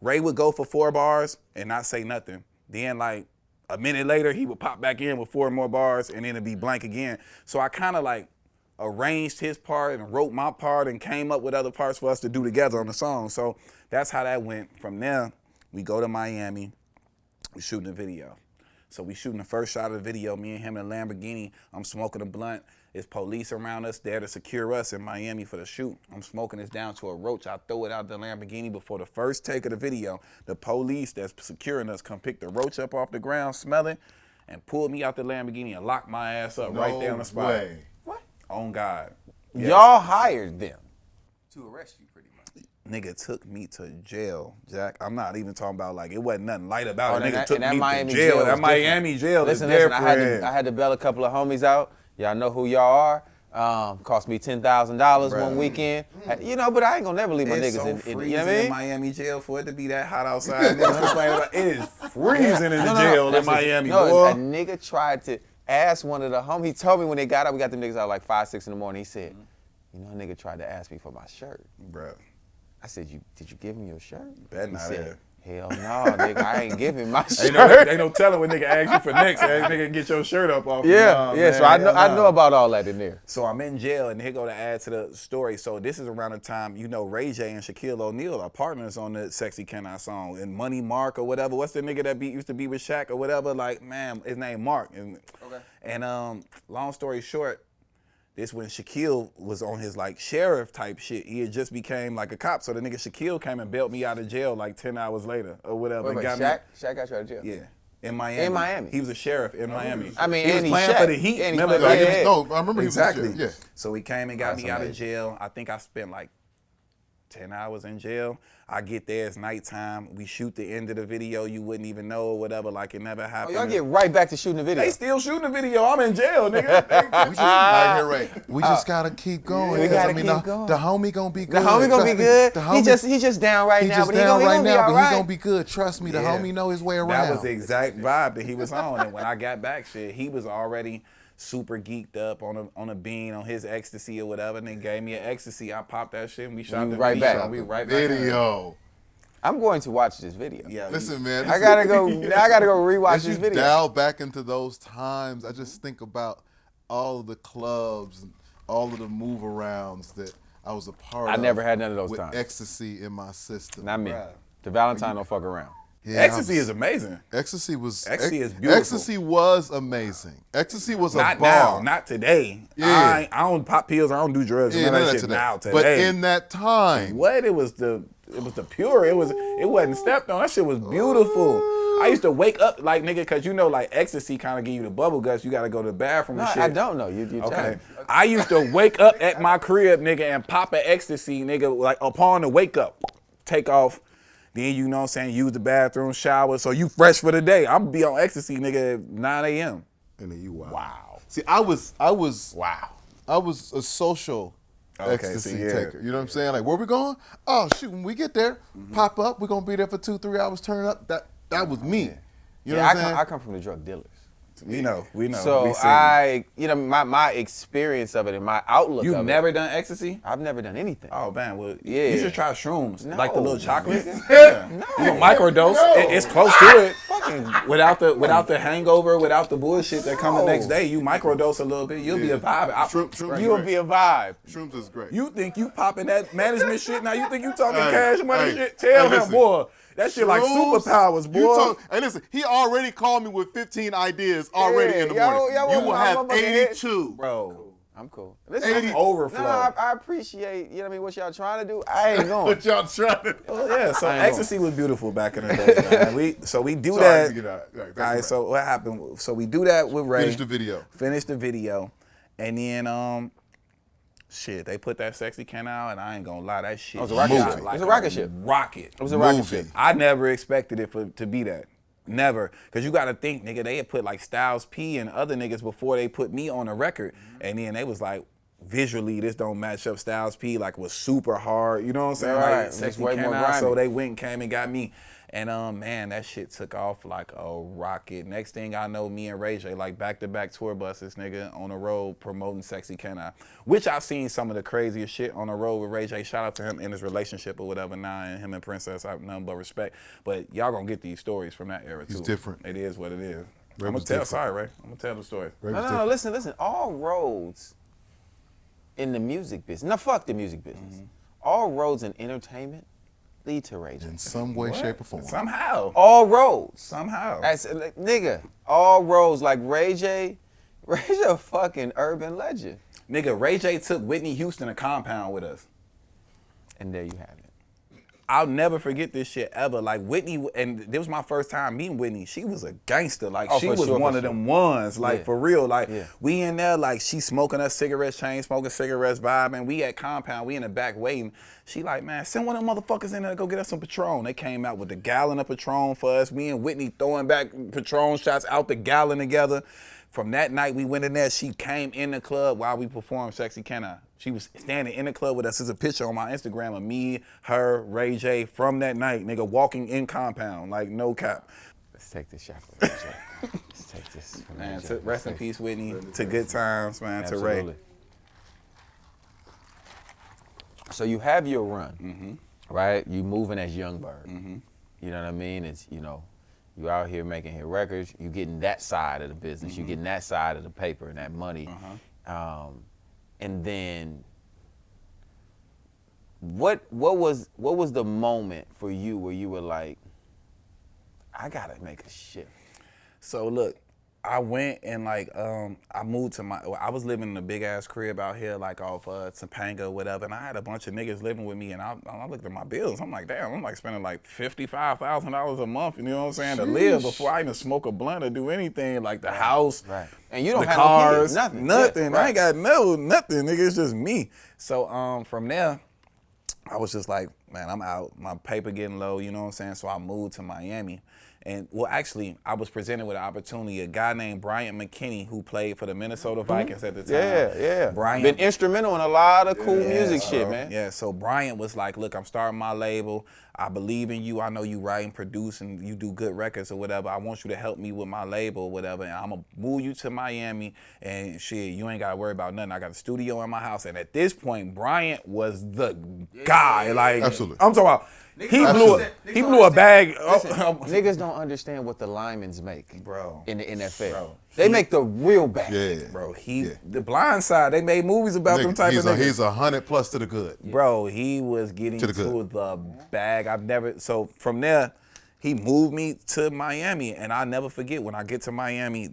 Ray would go for 4 bars and not say nothing. Then like a minute later, he would pop back in with 4 more bars and then it'd be blank again. So I kind of like arranged his part and wrote my part and came up with other parts for us to do together on the song. So that's how that went. From there, we go to Miami, we shooting a video. So we shooting the first shot of the video, me and him in a Lamborghini. I'm smoking a blunt. There's police around us there to secure us in Miami for the shoot. I'm smoking this down to a roach. I throw it out the Lamborghini before the first take of the video. The police that's securing us come pick the roach up off the ground, smell it, and pull me out the Lamborghini and lock my ass up right there on the spot. Way. What? On God. Yes. Y'all hired them to arrest you pretty much. Nigga took me to jail, Jack. I'm not even talking about like, it wasn't nothing light about it. Nigga took me to jail. That Miami jail is different. I had to bail a couple of homies out. Y'all know who y'all are. Cost me $10,000 one weekend. But I ain't gonna never leave my niggas in. You know what I mean? In Miami jail for it to be that hot outside. It is freezing in the jail in Miami. A nigga tried to ask one of the homies. He told me when they got out, we got them niggas out like 5, 6 in the morning. He said, a nigga tried to ask me for my shirt. Bro. I said, did you give him your shirt? Bet not said, hell no, nigga, I ain't giving my shirt. Ain't no telling what nigga ask you for next. Nigga get your shirt up off. So I know about all that in there. So I'm in jail, and here go to add to the story. So this is around the time, Ray J and Shaquille O'Neal are partners on the Sexy Can I song. And Money Mark or whatever. What's the nigga that used to be with Shaq or whatever? Like, man, his name Mark. And long story short, this when Shaquille was on his like sheriff type shit. He had just became like a cop. So the nigga Shaquille came and bailed me out of jail like 10 hours later or whatever. Shaq got you out of jail? Yeah. In Miami. He was a sheriff in Miami. I mean, he was playing for the Heat. Remember? I remember exactly. He was yeah. So he came and got me out of jail. I think I spent like 10 hours in jail. I get there, it's nighttime. We shoot the end of the video. You wouldn't even know or whatever, like it never happened. Y'all get right back to shooting the video. They still shooting the video. I'm in jail, nigga. We just gotta keep going. We gotta keep going. The homie gonna be good. The homie gonna be good. He just down right now, but he gonna be all right. He gonna be good. Trust me, the homie know his way around. That was the exact vibe that he was on. And when I got back, he was already super geeked up on a bean on his ecstasy or whatever, and they gave me an ecstasy. I popped that shit and we shot the video. We right back. Video. I'm going to watch this video. Yeah. Listen, man. I gotta go rewatch this video. Dial back into those times. I just think about all of the clubs and all of the move arounds that I was a part of. I never had none of those with times. Ecstasy in my system. Not me. J Valentine don't fuck around. Yeah, ecstasy is amazing. Ecstasy is beautiful. Ecstasy was amazing. Ecstasy was not a bar. Now, not today. Yeah. I don't pop pills. I don't do drugs. Yeah, none of that shit now today. But in that time, what it was the pure. It wasn't stepped on. That shit was beautiful. I used to wake up like nigga, cause like ecstasy kind of give you the bubble guts. You gotta go to the bathroom and shit. I don't know. You okay. I used to wake up at my crib, nigga, and pop an ecstasy, nigga, like upon the wake up, take off. Then you know what I'm saying, use the bathroom, shower, so you fresh for the day. I'm be on ecstasy, nigga, at 9 a.m. And then you wow. Wow. See, I was Wow. a social ecstasy see, yeah. taker. You know what I'm saying? Like, where we going? Oh shoot, when we get there, pop up. We're gonna be there for 2-3 hours. Turn up. That was me. You know what I'm saying? I come from the drug dealers. We know. So we seen. my experience of it and my outlook of it. You've never done ecstasy? I've never done anything. Oh man, well Yeah. you should try shrooms, No. like the little chocolate. No. You can microdose. It's close to it. Without the hangover, without the bullshit that come the next day, you microdose a little bit. You'll be a vibe. Shrooms You'll great. be a vibe. Shrooms is great. You think you popping that management shit now? You think you talking cash money hey, shit? Tell hey, him, listen. boy. That shit like Shrooms, superpowers, boy. Hey, listen, he already called me with 15 ideas already in the morning. You will have 82. Bro. I'm cool. Listen, Overflow. I appreciate, what y'all trying to do. I ain't going. What y'all trying to do? Yeah, so I ain't ecstasy was beautiful back in the day, man. We do Sorry that. to get out. All All right, so what happened? So we do that with Ray. Finish the video. Finish the video. And then they put that sexy can out, and I ain't gonna lie, that shit It was a rocket shot ship. like It was a rocket ship. Rocket. It was a rocket Movie. ship. I never expected it to be that. Never. Because you got to think, nigga, they had put like Styles P and other niggas before they put me on the record. And then they was like, visually, this don't match up. Styles P like was super hard. You know what I'm saying? Right. Like, sexy Way came more out, so grimy. they went and came and got me. And man, that shit took off like a rocket. Next thing I know, me and Ray J like back-to-back tour buses, nigga, on the road promoting Sexy Can I? Which I've seen some of the craziest shit on the road with Ray J. Shout out to him in his relationship or whatever now, and him and Princess, I have nothing but respect. But y'all gonna get these stories from that era too. He's different. It is what it is. Ray I'm was gonna tell. different. Sorry, Ray. I'm gonna tell the story. No, listen. All roads in the music business. Now, fuck the music business. All roads in entertainment lead to Ray J. In some way, shape, or form. Somehow. All roads. Somehow. Nigga, all roads like Ray J a fucking urban legend. Nigga, Ray J took Whitney Houston to Compound with us. And there you have it. I'll never forget this shit ever. Like Whitney, and this was my first time meeting Whitney. She was a gangster. Like she for was sure, one for of sure. them ones. Like Yeah. for real. Like Yeah. we in there, like she smoking us cigarettes, chain smoking cigarettes, vibing. We at Compound, we in the back waiting. She like, man, send one of them motherfuckers in there to go get us some Patron. They came out with a gallon of Patron for us. Me and Whitney throwing back Patron shots out the gallon together. From that night we went in there, she came in the club while we performed Sexy Can I? She was standing in the club with us. There's a picture on my Instagram of me, her, Ray J from that night, nigga, walking in Compound, like no cap. Let's take this shot for Ray J. Let's take this. for Ray Man, J. rest in peace, Whitney. To good times, man, to Ray. Absolutely. So you have your run, right? You moving as Young Berg. You know what I mean? It's, you out here making hit records. You getting that side of the business. You getting that side of the paper and that money. And then, what was the moment for you where you were like, I gotta make a shift? So look, I went and like I moved to I was living in a big ass crib out here like off Topanga or whatever, and I had a bunch of niggas living with me, and I looked at my bills. I'm like, damn, I'm like spending like $55,000 a month, you know what I'm saying, to live before I even smoke a blunt or do anything, like the house, Right. And you don't the have cars, no kids, nothing. nothing. Yeah, I ain't got nothing, nigga. It's just me. So from there, I was just like, man, I'm out. My paper getting low, you know what I'm saying? So I moved to Miami. And, well, actually, I was presented with an opportunity. A guy named Bryant McKinney, who played for the Minnesota Vikings at the time. Yeah. Bryant, Been instrumental in a lot of cool music shit, man. Yeah, so Bryant was like, look, I'm starting my label. I believe in you. I know you write and produce and you do good records or whatever. I want you to help me with my label or whatever. And I'm going to move you to Miami. And shit, you ain't got to worry about nothing. I got a studio in my house. And at this point, Bryant was the guy. Like, Absolutely. I'm talking about, he blew a bag. Niggas don't understand what the linemen make, Bro. in the NFL. Bro. They make the real bag. Yeah. Bro, The Blind Side, they made movies about them type of niggas. He's 100 plus to the good. Bro, he was getting to the bag. So from there, he moved me to Miami, and I'll never forget when I get to Miami.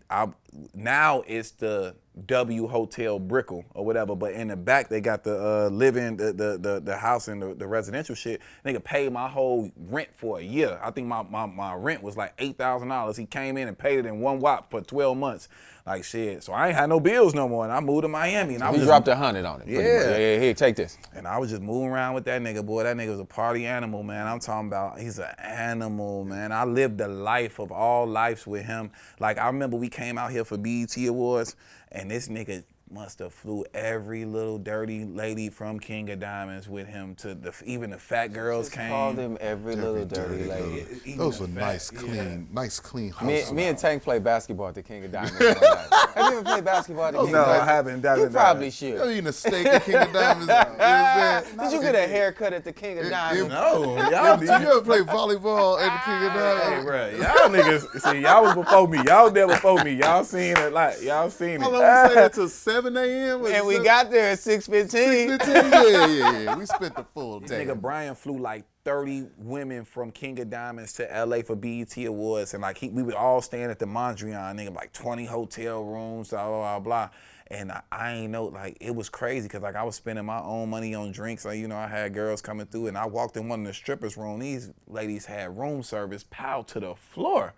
Now it's the W Hotel Brickell or whatever, but in the back they got the the house and the residential shit. Nigga paid my whole rent for a year. I think my rent was like $8,000. He came in and paid it in one whop for 12 months. Like shit. So I ain't had no bills no more, and I moved to Miami. And I was dropped $100 on it. Yeah. Here, take this. And I was just moving around with that nigga, boy. That nigga was a party animal, man. I'm talking about, he's an animal, man. I lived the life of all lives with him. Like, I remember we came out here for BET Awards, and this nigga must have flew every little dirty lady from King of Diamonds with him to even the fat girls came. Called him every little dirty lady. Those were nice, clean. Me and Tank played basketball at the King of Diamonds one night. Have you ever played basketball at the King No, of Diamonds? I haven't. You probably should. You eating a steak at King of Diamonds? You know what I'm saying? Did you get a haircut at the King of Diamonds? No, Y'all, you ever play volleyball at the King of Hey, Diamonds? bro, y'all niggas, see, y'all was before me. Y'all was there before me. Y'all seen it, like, y'all seen How it. long we stayed until 7 a.m.? And we got there at 6:15. 6:15? Yeah. We spent the full day. Nigga Brian flew like 30 women from King of Diamonds to LA for BET Awards, and like we would all stand at the Mondrian, nigga, like 20 hotel rooms, blah, blah, blah, blah. And I ain't know, like, it was crazy, because like I was spending my own money on drinks. Like, you know, I had girls coming through, and I walked in one of the strippers' room. These ladies had room service piled to the floor.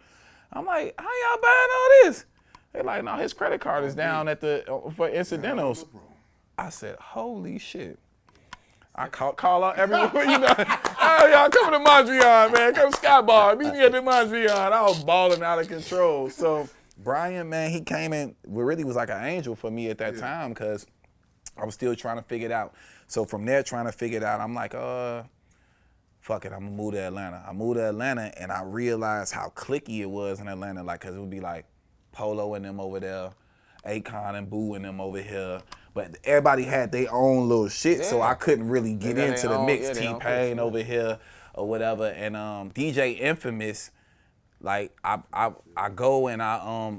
I'm like, how y'all buying all this? They're like, no, his credit card is down at for incidentals. I said, holy shit. I call out everyone, you know, oh, y'all coming to Montreal, man. Come Sky Bar. Meet me at the Montreal. I was balling out of control. So Brian, man, he came in, really was like an angel for me at that time, because I was still trying to figure it out. So from there, trying to figure it out, I'm like, fuck it, I'm gonna move to Atlanta. I moved to Atlanta, and I realized how cliquey it was in Atlanta, like, cause it would be like Polo and them over there, Akon and Boo and them over here. But everybody had their own little shit, so I couldn't really get into the mix. T-Pain over here or whatever. And DJ Infamous, like I go and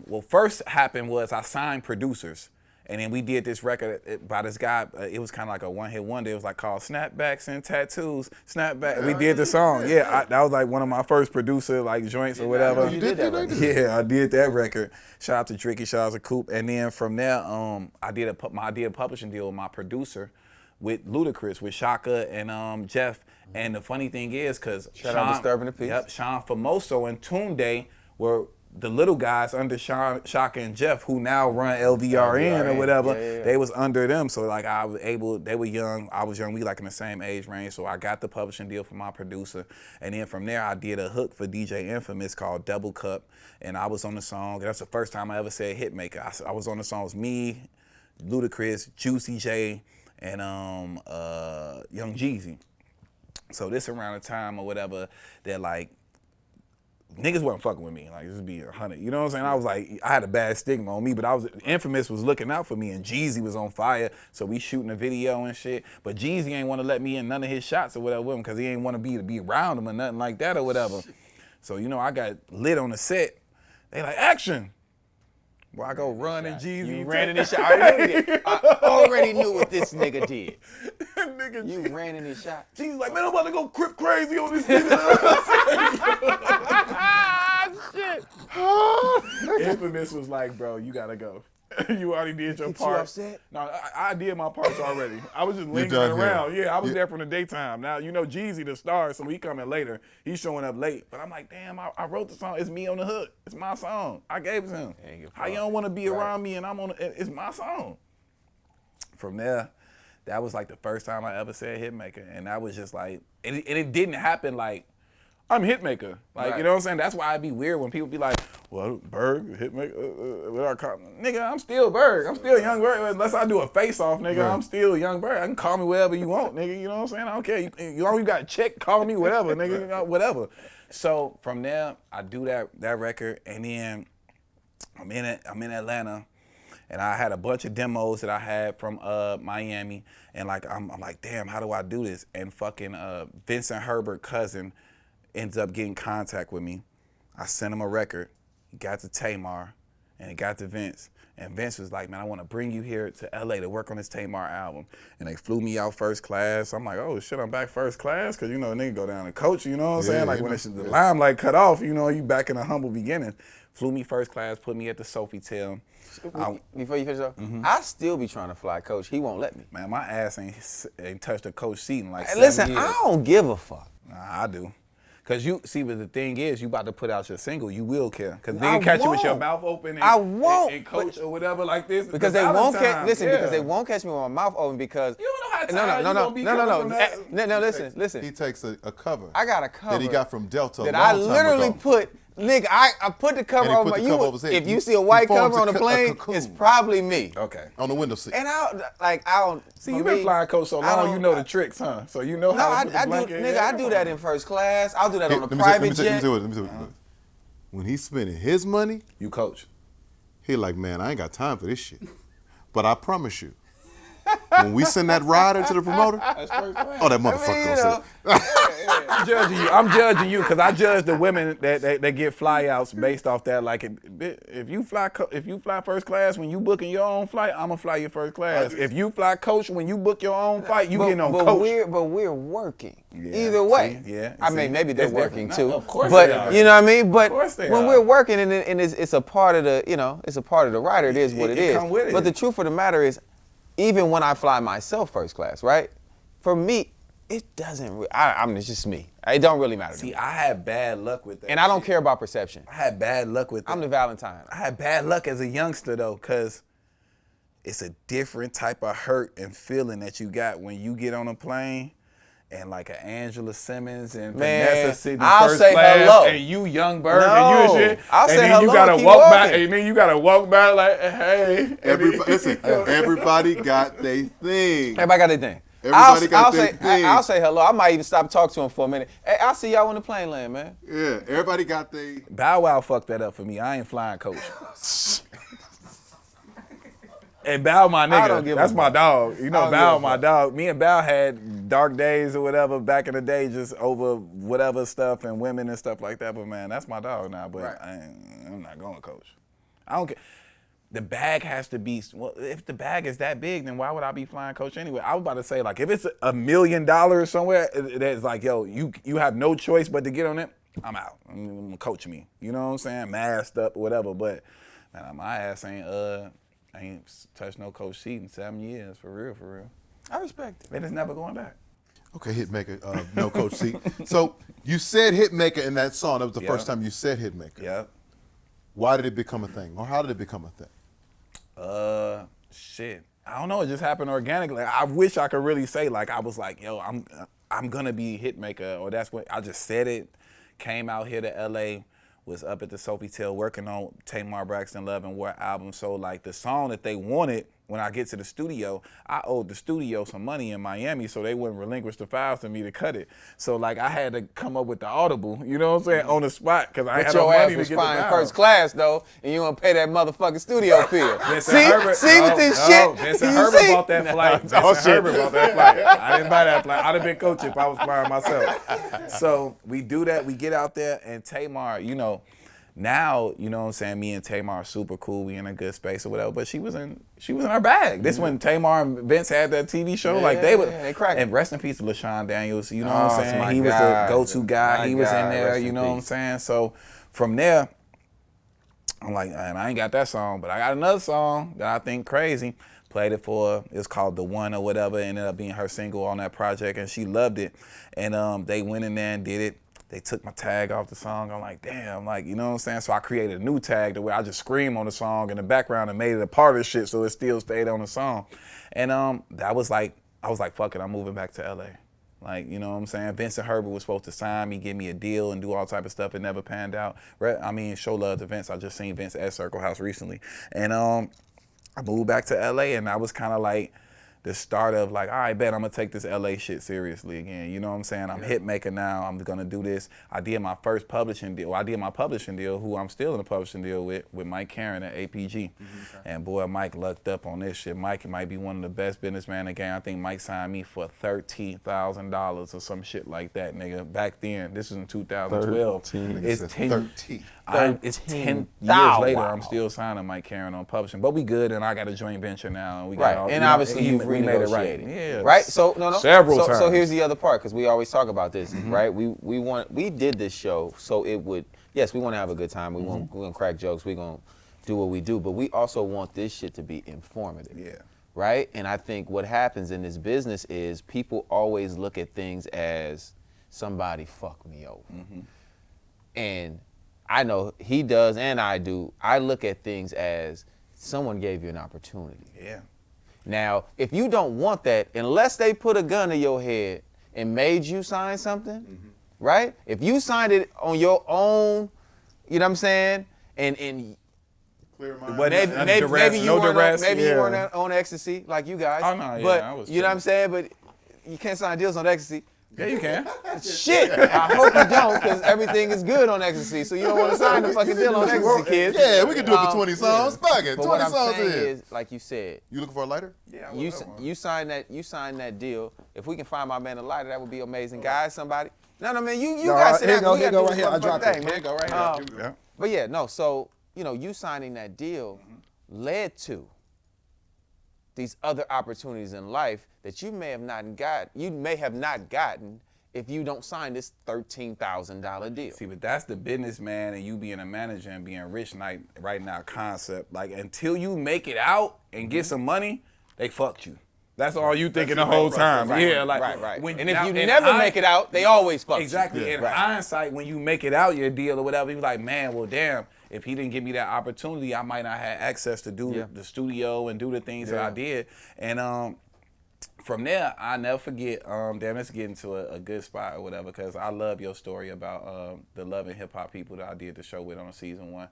well, first happened was I signed producers. And then we did this record by this guy. It was kind of like a one-hit wonder. It was like called Snapbacks and Tattoos. Snapback. We did the song. Yeah, that was like one of my first producer like joints or whatever. You did that record. Yeah, I did that record. Shout out to Tricky. Shout out to Coop. And then from there, I did a publishing deal with my producer, with Ludacris, with Shaka and Jeff. And the funny thing is, cause Shout out Disturbing the Peace. Yep, Sean Famoso and Tunde were the little guys under Shaka and Jeff, who now run LVRN or whatever. Yeah. They was under them, so like they were young, I was young, we like in the same age range, so I got the publishing deal from my producer, and then from there I did a hook for DJ Infamous called Double Cup, and I was on the song. That's the first time I ever said Hitmaker. I was on the song. It was me, Ludacris, Juicy J, and Young Jeezy. So this around the time or whatever that like niggas wasn't fucking with me, like this would be 100. You know what I'm saying? I was like, I had a bad stigma on me, but Infamous was looking out for me, and Jeezy was on fire, so we shooting a video and shit. But Jeezy ain't want to let me in none of his shots or whatever with him, because he ain't want to be around him or nothing like that or whatever. So you know, I got lit on the set. They like action. Well, I go run and Jeezy. You ran in his shot. I already knew what this nigga did. Nigga, You ran in his shot. Jeezy's like, man, I'm about to go crip crazy on this nigga. Shit. Infamous was like, bro, you gotta go. You already did your part. You upset? No, I did my parts already. I was just lingering around. Yeah, I was there from the daytime. Now, you know, Jeezy the star, so he coming later. He's showing up late. But I'm like, damn, I wrote the song. It's me on the hook. It's my song. I gave it to him. How you don't want to be around me and I'm on it's my song. From there, that was like the first time I ever said Hitmaker. And that was just like, and it didn't happen like, I'm Hitmaker. Like, you know what I'm saying? That's why it'd be weird when people be like, well, Berg, Hitmaker, with our nigga, I'm still Berg. I'm still Young Berg. Unless I do a face-off, nigga, I'm still Young Berg. I can call me whatever you want, nigga. You know what I'm saying? I don't care. You long as you got a check, call me whatever, nigga, whatever. So from there, I do that record, and then I'm in Atlanta, and I had a bunch of demos that I had from Miami, and like I'm like, damn, how do I do this? And fucking Vincent Herbert cousin ends up getting contact with me. I sent him a record. It got to Tamar, and it got to Vince. And Vince was like, man, I want to bring you here to LA to work on this Tamar album. And they flew me out first class. I'm like, oh shit, I'm back first class? Cause you know, a nigga go down and coach, you know what I'm saying? Like when the limelight cut off, you know, you back in a humble beginning. flew me first class, put me at the Sofitel. Before you finish up, I still be trying to fly coach. He won't let me. Man, my ass ain't touched a coach seat in like Hey, 7 listen, years. I don't give a fuck. Nah, I do. Cause you see, but the thing is, you about to put out your single, you will care. Cause they I catch you with your won't. mouth open and, I won't, and coach or whatever like this. Because The they won't catch. Valentine, Listen, yeah. because they won't catch me with my mouth open. Because You don't know how tired you gonna be no. coming from that. No, listen. He takes a cover. I got a cover that he got from Delta. that a I long time literally ago. put. Nigga, I put the cover And he over put my. the cover over his head. If you He- see a he white forms cover on a a co- a plane, cocoon. it's probably me. Okay. on the window seat. And I don't. See, for you've been me, flying coach so I long, don't- you know the tricks, huh? So you know No, how I to put the do, blanket. nigga. I do that in first class. I'll do that on a Let me private say jet. what. When he's spending his money, You coach. he like, man, I ain't got time for this shit. But I promise you, when we send that rider to the promoter, That's first class. oh, that motherfucker you gonna say, I'm judging you because I judge the women that get flyouts based off that. Like, if you fly first class when you booking your own flight, I'ma fly your first class. If you fly coach when you book your own flight, you getting on coach. We're working. Yeah, Either way. see, yeah, I see, mean, maybe they're it's working different. too. Of course but they are. you know what I mean. But course they when are. we're working and it's a part of the it's a part of the rider. It is what It it is. come with it. But the truth of the matter is, even when I fly myself first class, right? For me, it doesn't. I mean, it's just me. It don't really matter to See, me. I had bad luck with that. And I don't shit. care about perception. I had bad luck with that. I'm the Valentine. I had bad luck as a youngster though, cause it's a different type of hurt and feeling that you got when you get on a plane and like a Angela Simmons and Man, Vanessa sitting I'll first say class hello. and you young Berg No, and you and shit. I'll and say then hello you gotta and keep walk back walking. and then you gotta walk back like, hey. everybody got their thing. Everybody got their thing. Everybody got their thing. I'll say hello. I might even stop and talk to him for a minute. Hey, I'll see y'all when the plane land, man. Yeah, everybody got their. Bow Wow fucked that up for me. I ain't flying coach. And Bow my I don't nigga, give that's a my fuck. dog. You I know don't Bow give a my fuck. dog. Me and Bow had dark days or whatever back in the day just over whatever stuff and women and stuff like that. But man, that's my dog now. But Right. I'm not going coach. I don't care. The bag has to be, well, if the bag is that big, then why would I be flying coach anyway? I was about to say, like, if it's $1 million somewhere, that's like, yo, you have no choice but to get on it, I'm out. I'm gonna coach me. You know what I'm saying? Masked up or whatever. But man, my ass ain't touched no coach seat in 7 years, for real. I respect it. And it's never going back. Okay, Hitmaker, no coach seat. So you said Hitmaker in that song. That was the Yeah. first time you said Hitmaker. Yeah. Why did it become a thing, or how did it become a thing? Shit. I don't know. It just happened organically. I wish I could really say like I was like, yo, I'm gonna be Hitmaker, or that's what I just said it. Came out here to LA, was up at the Sofitel working on Tamar Braxton Love and War album. So like the song that they wanted when I get to the studio, I owed the studio some money in Miami, so they wouldn't relinquish the files to me to cut it. So like I had to come up with the audible, you know what I'm saying, on the spot, because I But had no your ass money to was get the flying files. first class though, and you want to pay that motherfucking studio fee. Vincent Herbert, see with this shit. Vincent You Herbert see? bought that flight. No, Vincent shit. Herbert bought that flight. I didn't buy that flight. I'd have been coaching if I was flying myself. So we do that. We get out there, and Tamar, you know, now, you know what I'm saying, me and Tamar are super cool. We in a good space or whatever. But she was in her bag. This when Tamar and Vince had that TV show. Like they were. they cracking. And rest in peace to LaShawn Daniels. You know Oh, what I'm it's saying? my He was guy. the go-to guy. My He was guy. in there. Rest You in know what I'm peace. saying? So from there, I'm like, and I ain't got that song, but I got another song that I think crazy. Played it for her. It's called The One or whatever. Ended up being her single on that project, and she loved it. And they went in there and did it. They took my tag off the song. I'm like, damn, like, you know what I'm saying? So I created a new tag to where I just scream on the song in the background and made it a part of the shit so it still stayed on the song. And that was like, I was like, fuck it, I'm moving back to LA. Like, you know what I'm saying? Vincent Herbert was supposed to sign me, give me a deal, and do all type of stuff. It never panned out. I mean, show love to Vince. I just seen Vince at Circle House recently. And I moved back to LA, and that was kind of like the start of like, all right, bet I'm gonna take this LA shit seriously again. You know what I'm saying? I'm Hitmaker now. I'm gonna do this. I did my first publishing deal. I did my publishing deal, who I'm still in a publishing deal with Mike Karen at APG. And boy, Mike lucked up on this shit. Mike might be one of the best businessmen in the game. I think Mike signed me for $13,000 or some shit like that, nigga. Back then, this was in 2012. It's 10. It's 10 years later, I'm still signing Mike Karen on publishing. But we good, and I got a joint venture now. And we got Right, all, and you know, obviously he- you've we made it right. renegotiating. Yeah. Right? So no. Several So times. here's the other part, because we always talk about this, right? We did this show so it would, yes, we want to have a good time. We're gonna crack jokes. We're gonna do what we do, but we also want this shit to be informative. Yeah. Right? And I think what happens in this business is people always look at things as somebody fucked me over. And I know he does and I do. I look at things as someone gave you an opportunity. Yeah. Now, if you don't want that, unless they put a gun to your head and made you sign something, right? If you signed it on your own, you know what I'm saying? And Clear mind. maybe you weren't on ecstasy like you guys. Oh, no, yeah, but I was you know what I'm saying? But you can't sign deals on ecstasy. Yeah, you can. Shit, I hope you don't, because everything is good on ecstasy, so you don't want to sign the fucking deal on ecstasy, kids. Yeah, we can do it for 20 songs. Fuck it, But 20 what I'm songs saying in. is, like you said, You looking for a lighter? Yeah. you sign that deal. If we can find my man a lighter, that would be amazing, guys. Somebody. No, man, you guys sit down. Here you go right here. I dropped it. Man. Here you go right here. Yeah. But yeah, no. So you signing that deal led to these other opportunities in life that you may have not gotten if you don't sign this $13,000 deal. See, but that's the businessman and you being a manager and being rich right now concept. Like, until you make it out and get some money, they fucked you. That's all you thinking the whole time. Right, Yeah, like right. when- And if now, you in never make it out, they always fuck exactly. you. In hindsight, when you make it out your deal or whatever, you like, man, well, damn, if he didn't give me that opportunity, I might not have access to do the studio and do the things that I did. And from there, I never forget. Damn, let's get into a good spot or whatever, because I love your story about the Love and Hip Hop people that I did the show with on season 1.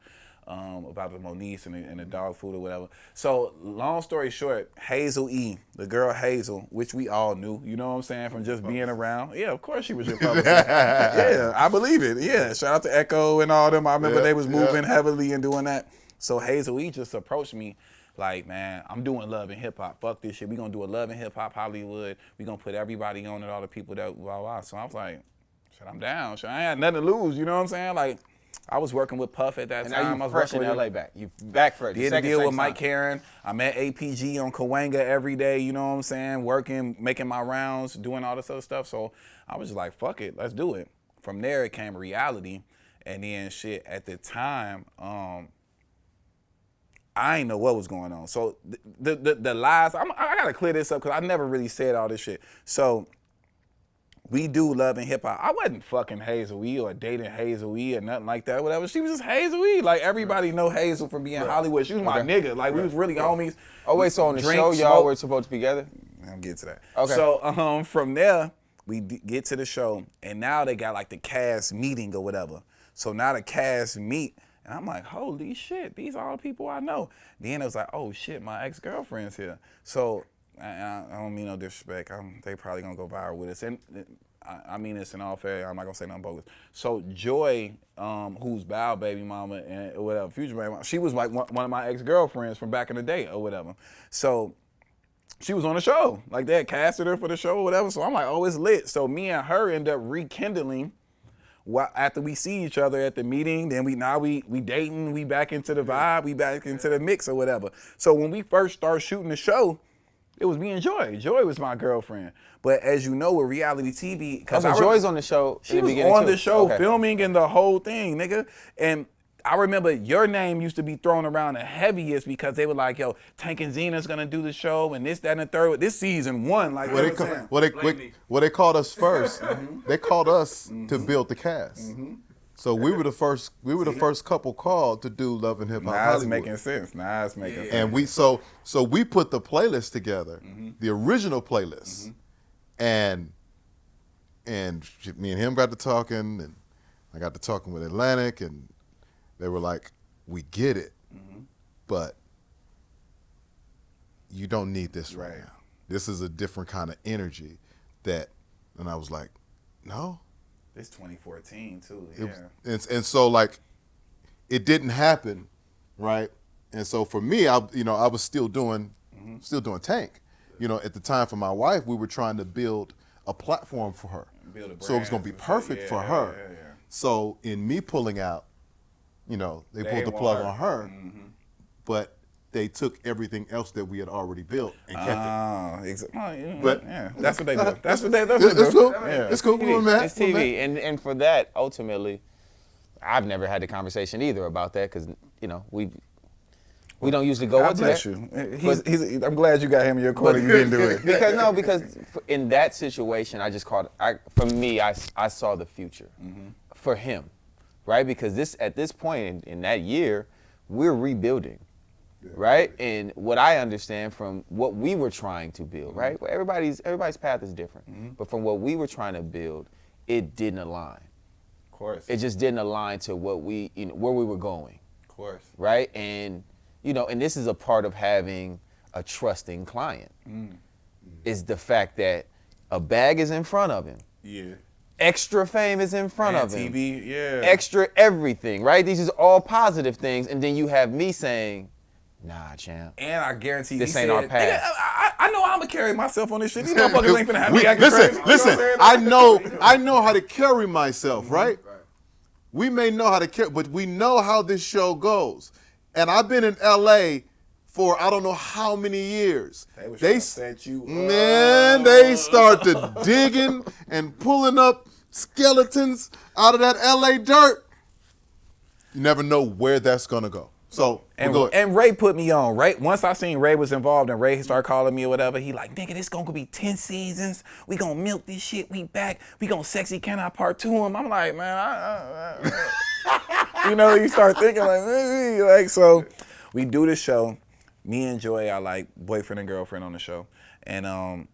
About the Moniece and the dog food or whatever. So long story short, Hazel E, the girl Hazel, which we all knew, you know what I'm saying, from just being around. Yeah, of course she was your publicist. Yeah, I believe it. Yeah, shout out to Echo and all them. I remember they was moving heavily and doing that. So Hazel E just approached me like, man, I'm doing Love and Hip Hop. Fuck this shit. We gonna do a Love and Hip Hop Hollywood. We gonna put everybody on it, all the people that blah blah. So I was like, shit, I'm down. Shit, I ain't had nothing to lose. You know what I'm saying? Like, I was working with Puff at that And time. now I you was fresh in working with LA back. You back fresh. did a deal with Mike Karen. I'm at APG on Cahuenga every day, you know what I'm saying? Working, making my rounds, doing all this other stuff. So I was just like, fuck it, let's do it. From there, it came reality. And then shit, at the time, I ain't know what was going on. So the lies, I gotta clear this up because I never really said all this shit. So we do Love and Hip Hop. I wasn't fucking Hazel E or dating Hazel E or nothing like that, whatever. She was just Hazel E. Like, everybody know Hazel from being Hollywood. She was my nigga. Like, we was really homies. Oh, wait, so on the Drink, show, y'all smoke. were supposed to be together? I'll get to that. Okay. So from there, we get to the show, and now they got like the cast meeting or whatever. So now the cast meet, and I'm like, holy shit, these are all the people I know. Then it was like, oh shit, my ex-girlfriend's here. So I don't mean no disrespect. They probably gonna go viral with us. And I mean this in all fair. I'm not gonna say nothing bogus. So Joy, who's Bow baby mama and whatever, future baby mama, she was like one of my ex-girlfriends from back in the day or whatever. So she was on the show. Like, they had casted her for the show or whatever. So I'm like, oh, it's lit. So me and her end up rekindling after we see each other at the meeting. Then we dating, we back into the vibe, we back into the mix or whatever. So when we first started shooting the show, it was me and Joy. Joy was my girlfriend. But as you know, with reality TV, because Joy's on the show. she in the was beginning on too. the show Okay. filming and the whole thing, nigga. And I remember your name used to be thrown around the heaviest because they were like, yo, Tank and Zena's gonna do the show and this, that, and the third. This season 1, like, Well, you know what I'm saying? they called us first. They called us to build the cast. So we were the first couple called to do Love and Hip Hop Nah, it's Hollywood. making sense. Nah, it's making sense. And we put the playlist together, the original playlist, and me and him got to talking, and I got to talking with Atlantic, and they were like, "We get it, but you don't need this right now. This is a different kind of energy." And I was like, "No." It's 2014 too. And so like, it didn't happen, right? And so for me, I was still doing Tank. You know, at the time for my wife, we were trying to build a platform for her. So it was going to be perfect for her. Yeah. So in me pulling out, they pulled the plug on her. But they took everything else that we had already built and kept it. But yeah, that's what they do. That's what they do. It's cool. Yeah. It's cool. We're mad. It's TV, and for that, ultimately, I've never had the conversation either about that because we don't usually go into that. God bless you. I'm glad you got him in your corner. You didn't do it. Because in that situation, I saw the future for him, right? Because at this point in that year, we're rebuilding. Right? And what I understand from what we were trying to build, right? Well, everybody's path is different. But from what we were trying to build, it didn't align. Of course. It just didn't align to what where we were going. Of course. Right? And and this is a part of having a trusting client. Is the fact that a bag is in front of him. Yeah. Extra fame is in front of him. TV, yeah. Extra everything, right? These is all positive things. And then you have me saying, nah, champ. And I guarantee this ain't our path. I know I'm gonna carry myself on this shit. These motherfuckers ain't finna have me acting crazy. Listen. I know how to carry myself, right? We may know how to carry, but we know how this show goes. And I've been in LA for I don't know how many years. They set you up. Man, they started digging and pulling up skeletons out of that LA dirt. You never know where that's gonna go. So and Ray put me on, right? Once I seen Ray was involved and Ray started calling me or whatever, he like, nigga, this gonna be 10 seasons. We gonna milk this shit. We back. We gonna sexy can I part 2 him. I'm like, man, you start thinking like, so we do the show. Me and Joy are like boyfriend and girlfriend on the show. And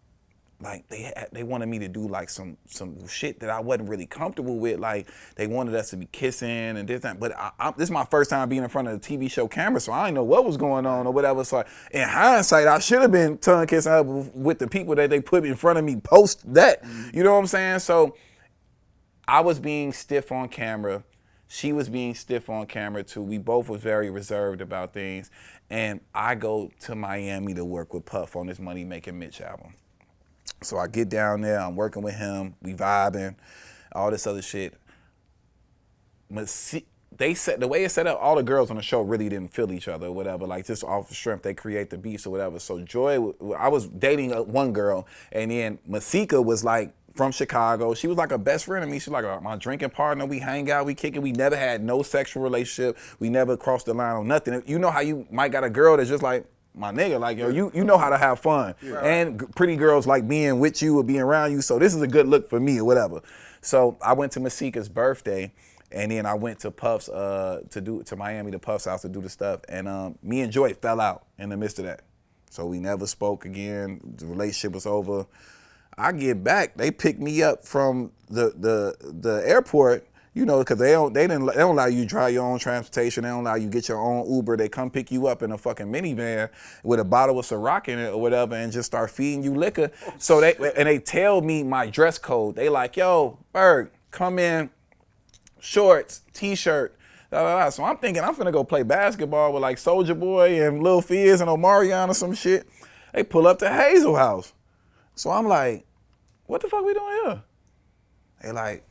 like they wanted me to do like some shit that I wasn't really comfortable with. Like they wanted us to be kissing and this and that. But this is my first time being in front of the TV show camera, so I didn't know what was going on or whatever. So in hindsight, I should have been tongue kissing up with the people that they put in front of me post that. You know what I'm saying? So I was being stiff on camera. She was being stiff on camera too. We both was very reserved about things. And I go to Miami to work with Puff on this Money Making Mitch album. So I get down there, I'm working with him, we vibing, all this other shit. The way it's set up, all the girls on the show really didn't feel each other or whatever, like just off the strength, they create the beats or whatever. So Joy, I was dating one girl, and then Masika was like from Chicago. She was like a best friend of me. She's like my drinking partner. We hang out, we kick it. We never had no sexual relationship. We never crossed the line on nothing. You know how you might got a girl that's just like, my nigga, like, yo, you know how to have fun. Yeah. And pretty girls like being with you or being around you, so this is a good look for me or whatever. So I went to Masika's birthday, and then I went to Puff's, to Miami to Puff's house to do the stuff, and me and Joy fell out in the midst of that. So we never spoke again, the relationship was over. I get back, they picked me up from the airport, because they don't allow you to drive your own transportation. They don't allow you to get your own Uber. They come pick you up in a fucking minivan with a bottle of Ciroc in it or whatever and just start feeding you liquor. So they tell me my dress code. They like, yo, Berg, come in, shorts, t-shirt. So I'm thinking I'm finna go play basketball with like Soulja Boy and Lil Fizz and Omarion or some shit. They pull up to Hazel House. So I'm like, what the fuck we doing here? They like,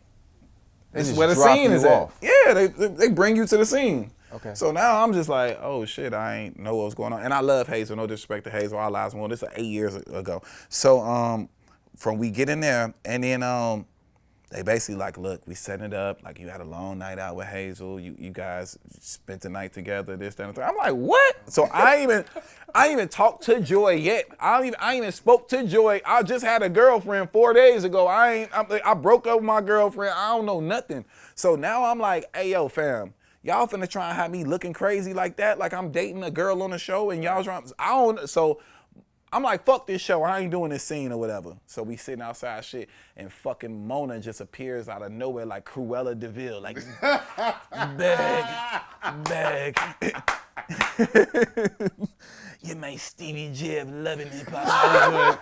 this is where the scene is at. Yeah, they bring you to the scene. Okay. So now I'm just like, oh shit, I ain't know what was going on. And I love Hazel, no disrespect to Hazel, our lives more. This is 8 years ago. So from we get in there, and then they basically like, look, we setting it up. Like you had a long night out with Hazel. You guys spent the night together, this, that, and that. I'm like, what? So I ain't even talked to Joy yet. I ain't even spoke to Joy. I just had a girlfriend 4 days ago. I broke up with my girlfriend. I don't know nothing. So now I'm like, hey, yo, fam, y'all finna try and have me looking crazy like that? Like I'm dating a girl on the show and y'all trying, so I'm like, fuck this show. I ain't doing this scene or whatever. So we sitting outside shit, and fucking Mona just appears out of nowhere like Cruella DeVille. Like, bag. You made Stevie J of loving hip hop.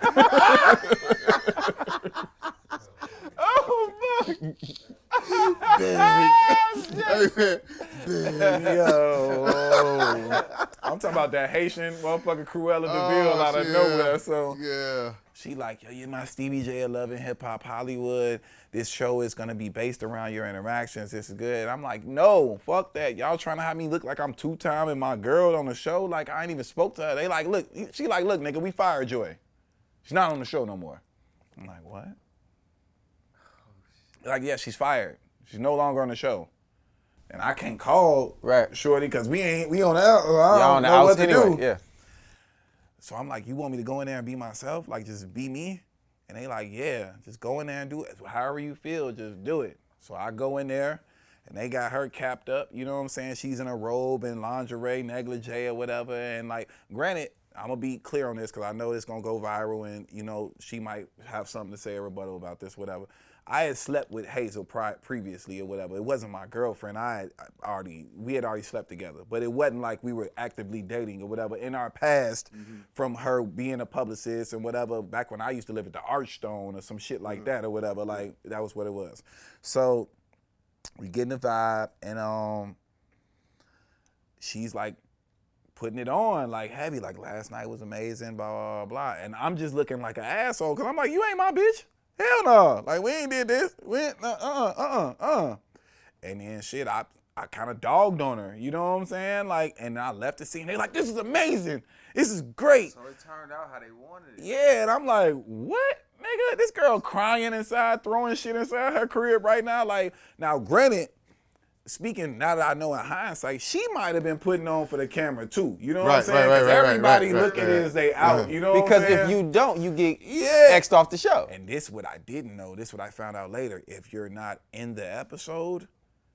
Oh, fuck. Yo, I'm talking about that Haitian motherfucking Cruella DeVille out of nowhere. So yeah. she like, yo, you're my Stevie J of Love and Hip Hop Hollywood. This show is gonna be based around your interactions. This is good. I'm like, no, fuck that. Y'all trying to have me look like I'm two-time and my girl on the show? Like, I ain't even spoke to her. They like, look, she like, look, nigga, we fired Joy. She's not on the show no more. I'm like, what? Like, yeah, she's fired. She's no longer on the show. And I can't call Shorty because we on the out. I don't know what to do. Yeah. So I'm like, you want me to go in there and be myself? Like, just be me? And they like, yeah, just go in there and do it. However you feel, just do it. So I go in there and they got her capped up. You know what I'm saying? She's in a robe and lingerie, negligee or whatever. And like, granted, I'm gonna be clear on this because I know it's gonna go viral and, you know, she might have something to say or rebuttal about this, whatever. I had slept with Hazel previously or whatever. It wasn't my girlfriend. We had already slept together, but it wasn't like we were actively dating or whatever. In our past, from her being a publicist and whatever, back when I used to live at the Archstone or some shit like that or whatever, like that was what it was. So we get in the vibe and she's like putting it on like heavy, like last night was amazing, blah, blah, blah. And I'm just looking like an asshole because I'm like, you ain't my bitch. Hell no. Like, we ain't did this. We ain't, And then shit, I kind of dogged on her. You know what I'm saying? Like, and I left the scene. They like, this is amazing. This is great. So it turned out how they wanted it. Yeah, and I'm like, what? Nigga, this girl crying inside, throwing shit inside her crib right now. Like, now granted, speaking now that I know in hindsight, she might have been putting on for the camera too. You know what I'm saying? Because everybody look at it as they out. You know because what I'm saying? if you don't, you get X'd off the show. And this what I didn't know. This what I found out later. If you're not in the episode,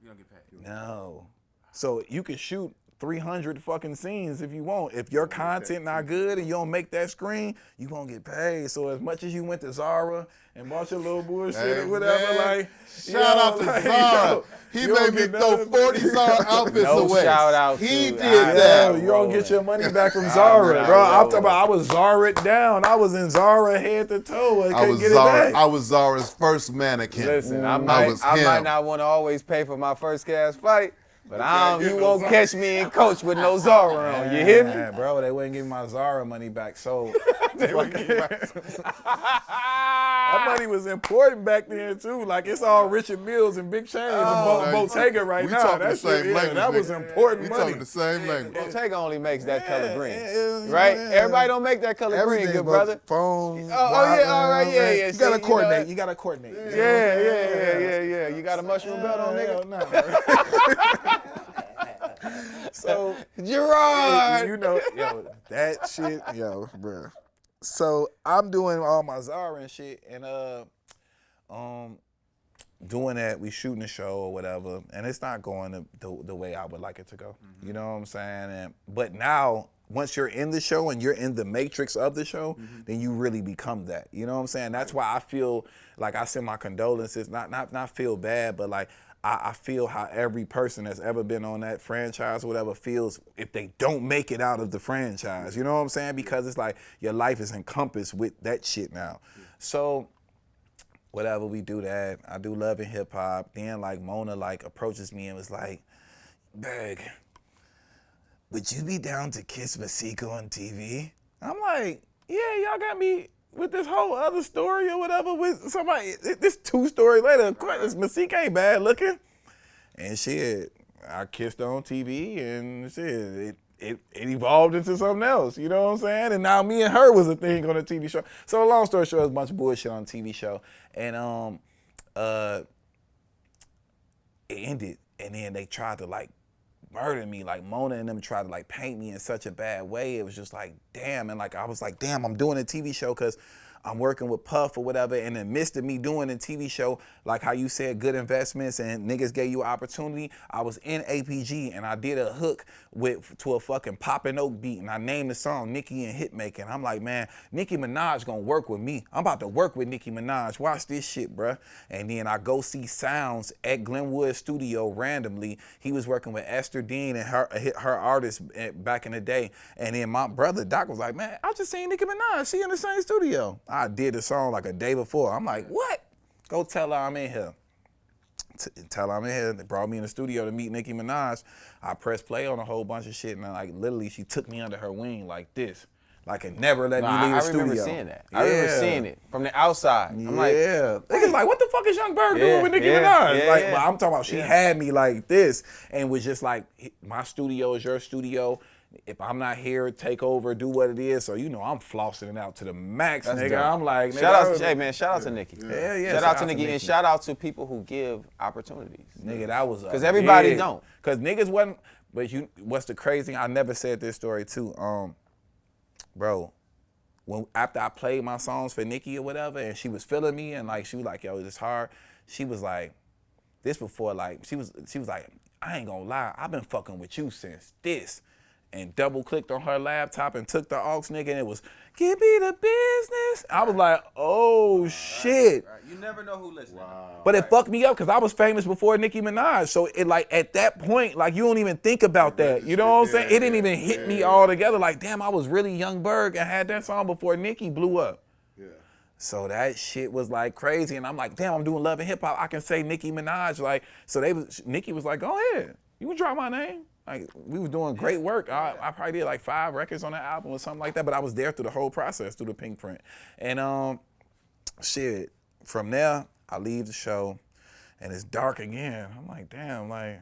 You don't get paid. no. So you can shoot 300 fucking scenes if you want. If your content not good and you don't make that screen, you won't get paid. So as much as you went to Zara and bought your little bullshit or whatever, man. like, Shout out to Zara. He made me throw 40 Zara outfits away. Shout out he to did that. You don't get your money back from Zara, bro. I'm talking about I was Zara-ed down. I was in Zara head to toe. I couldn't get it back. I was Zara's first mannequin. Listen, I might not want to always pay for my first gas flight, but you won't catch me in coach with no Zara on. You hear me? Yeah, bro, they wouldn't give me my Zara money back. So that money was important back then too. Like it's all Richard Mills and Big Chains and Bottega right now. That shit, that was important money. We talking the same language. Bottega only makes that color green, right? Everybody don't make that color green, good brother. Phone. Oh yeah, all right, yeah. You gotta coordinate. You gotta coordinate. Yeah. You got a mushroom belt on, nigga? No. So Gerard, you know, yo, that shit, yo, bro. So I'm doing all my Zara and shit, and doing that. We shooting the show or whatever, and it's not going the way I would like it to go. You know what I'm saying? But now, once you're in the show and you're in the matrix of the show, then you really become that. You know what I'm saying? That's why I feel like I send my condolences. Not feel bad, but like. I feel how every person that's ever been on that franchise or whatever feels if they don't make it out of the franchise. You know what I'm saying? Because it's like your life is encompassed with that shit now. So whatever, we do that. I do Love and Hip Hop. Then like Mona like approaches me and was like, Berg, would you be down to kiss Masika on TV? I'm like, yeah, y'all got me with this whole other story or whatever with somebody, this 2 stories later, of course, this Masika ain't bad looking. And shit, I kissed her on TV and shit, it evolved into something else, you know what I'm saying? And now me and her was a thing on a TV show. So long story short, it was a bunch of bullshit on a TV show. And it ended, and then they tried to like murder me, like Mona and them tried to like paint me in such a bad way. It was just like, damn. And like, I was like, damn, I'm doing a TV show because I'm working with Puff or whatever. And in the midst of me doing a TV show, like how you said, good investments and niggas gave you opportunity, I was in APG and I did a hook to a fucking Poppin' Oak beat. And I named the song Nicki and Hitmaka. And I'm like, man, Nicki Minaj gonna work with me. I'm about to work with Nicki Minaj. Watch this shit, bruh. And then I go see Sounds at Glenwood Studio randomly. He was working with Esther Dean and her artist back in the day. And then my brother Doc was like, man, I just seen Nicki Minaj. She in the same studio. I did the song like a day before. I'm like, what? Go tell her I'm in here. Until I'm in here, they brought me in the studio to meet Nicki Minaj. I pressed play on a whole bunch of shit, and like literally, she took me under her wing like this, like and never let me leave the studio. I remember seeing that. I remember seeing it from the outside. I'm like, niggas like, what the fuck is Young Berg doing with Nicki Minaj? Like, but I'm talking about she had me like this, and was just like, my studio is your studio. If I'm not here, take over, do what it is. So I'm flossing it out to the max, nigga. Dope. I'm like, nigga, shout out to Nicki. Yeah. Shout out to Nicki, and shout out to people who give opportunities. Nigga, that was because everybody don't. Because niggas wasn't. But what's the crazy thing? I never said this story too, bro. After I played my songs for Nicki or whatever, and she was feeling me, and like she was like, yo, it's hard. She was like, this before like she was like, I ain't gonna lie, I've been fucking with you since this. And double clicked on her laptop and took the aux, nigga, and it was, give me the business. I was like, oh shit. Right. You never know who listens. Wow. But it fucked me up because I was famous before Nicki Minaj. So it like at that point, like you don't even think about that. You know what I'm saying? It didn't even hit me all together. Like, damn, I was really Young Berg and had that song before Nicki blew up. Yeah. So that shit was like crazy. And I'm like, damn, I'm doing Love and Hip Hop. I can say Nicki Minaj. Like, so Nicki was like, go ahead. You can drop my name. Like, we were doing great work. I probably did like 5 records on that album or something like that, but I was there through the whole process, through the Pink Print. And shit, from there, I leave the show, and it's dark again. I'm like, damn, like,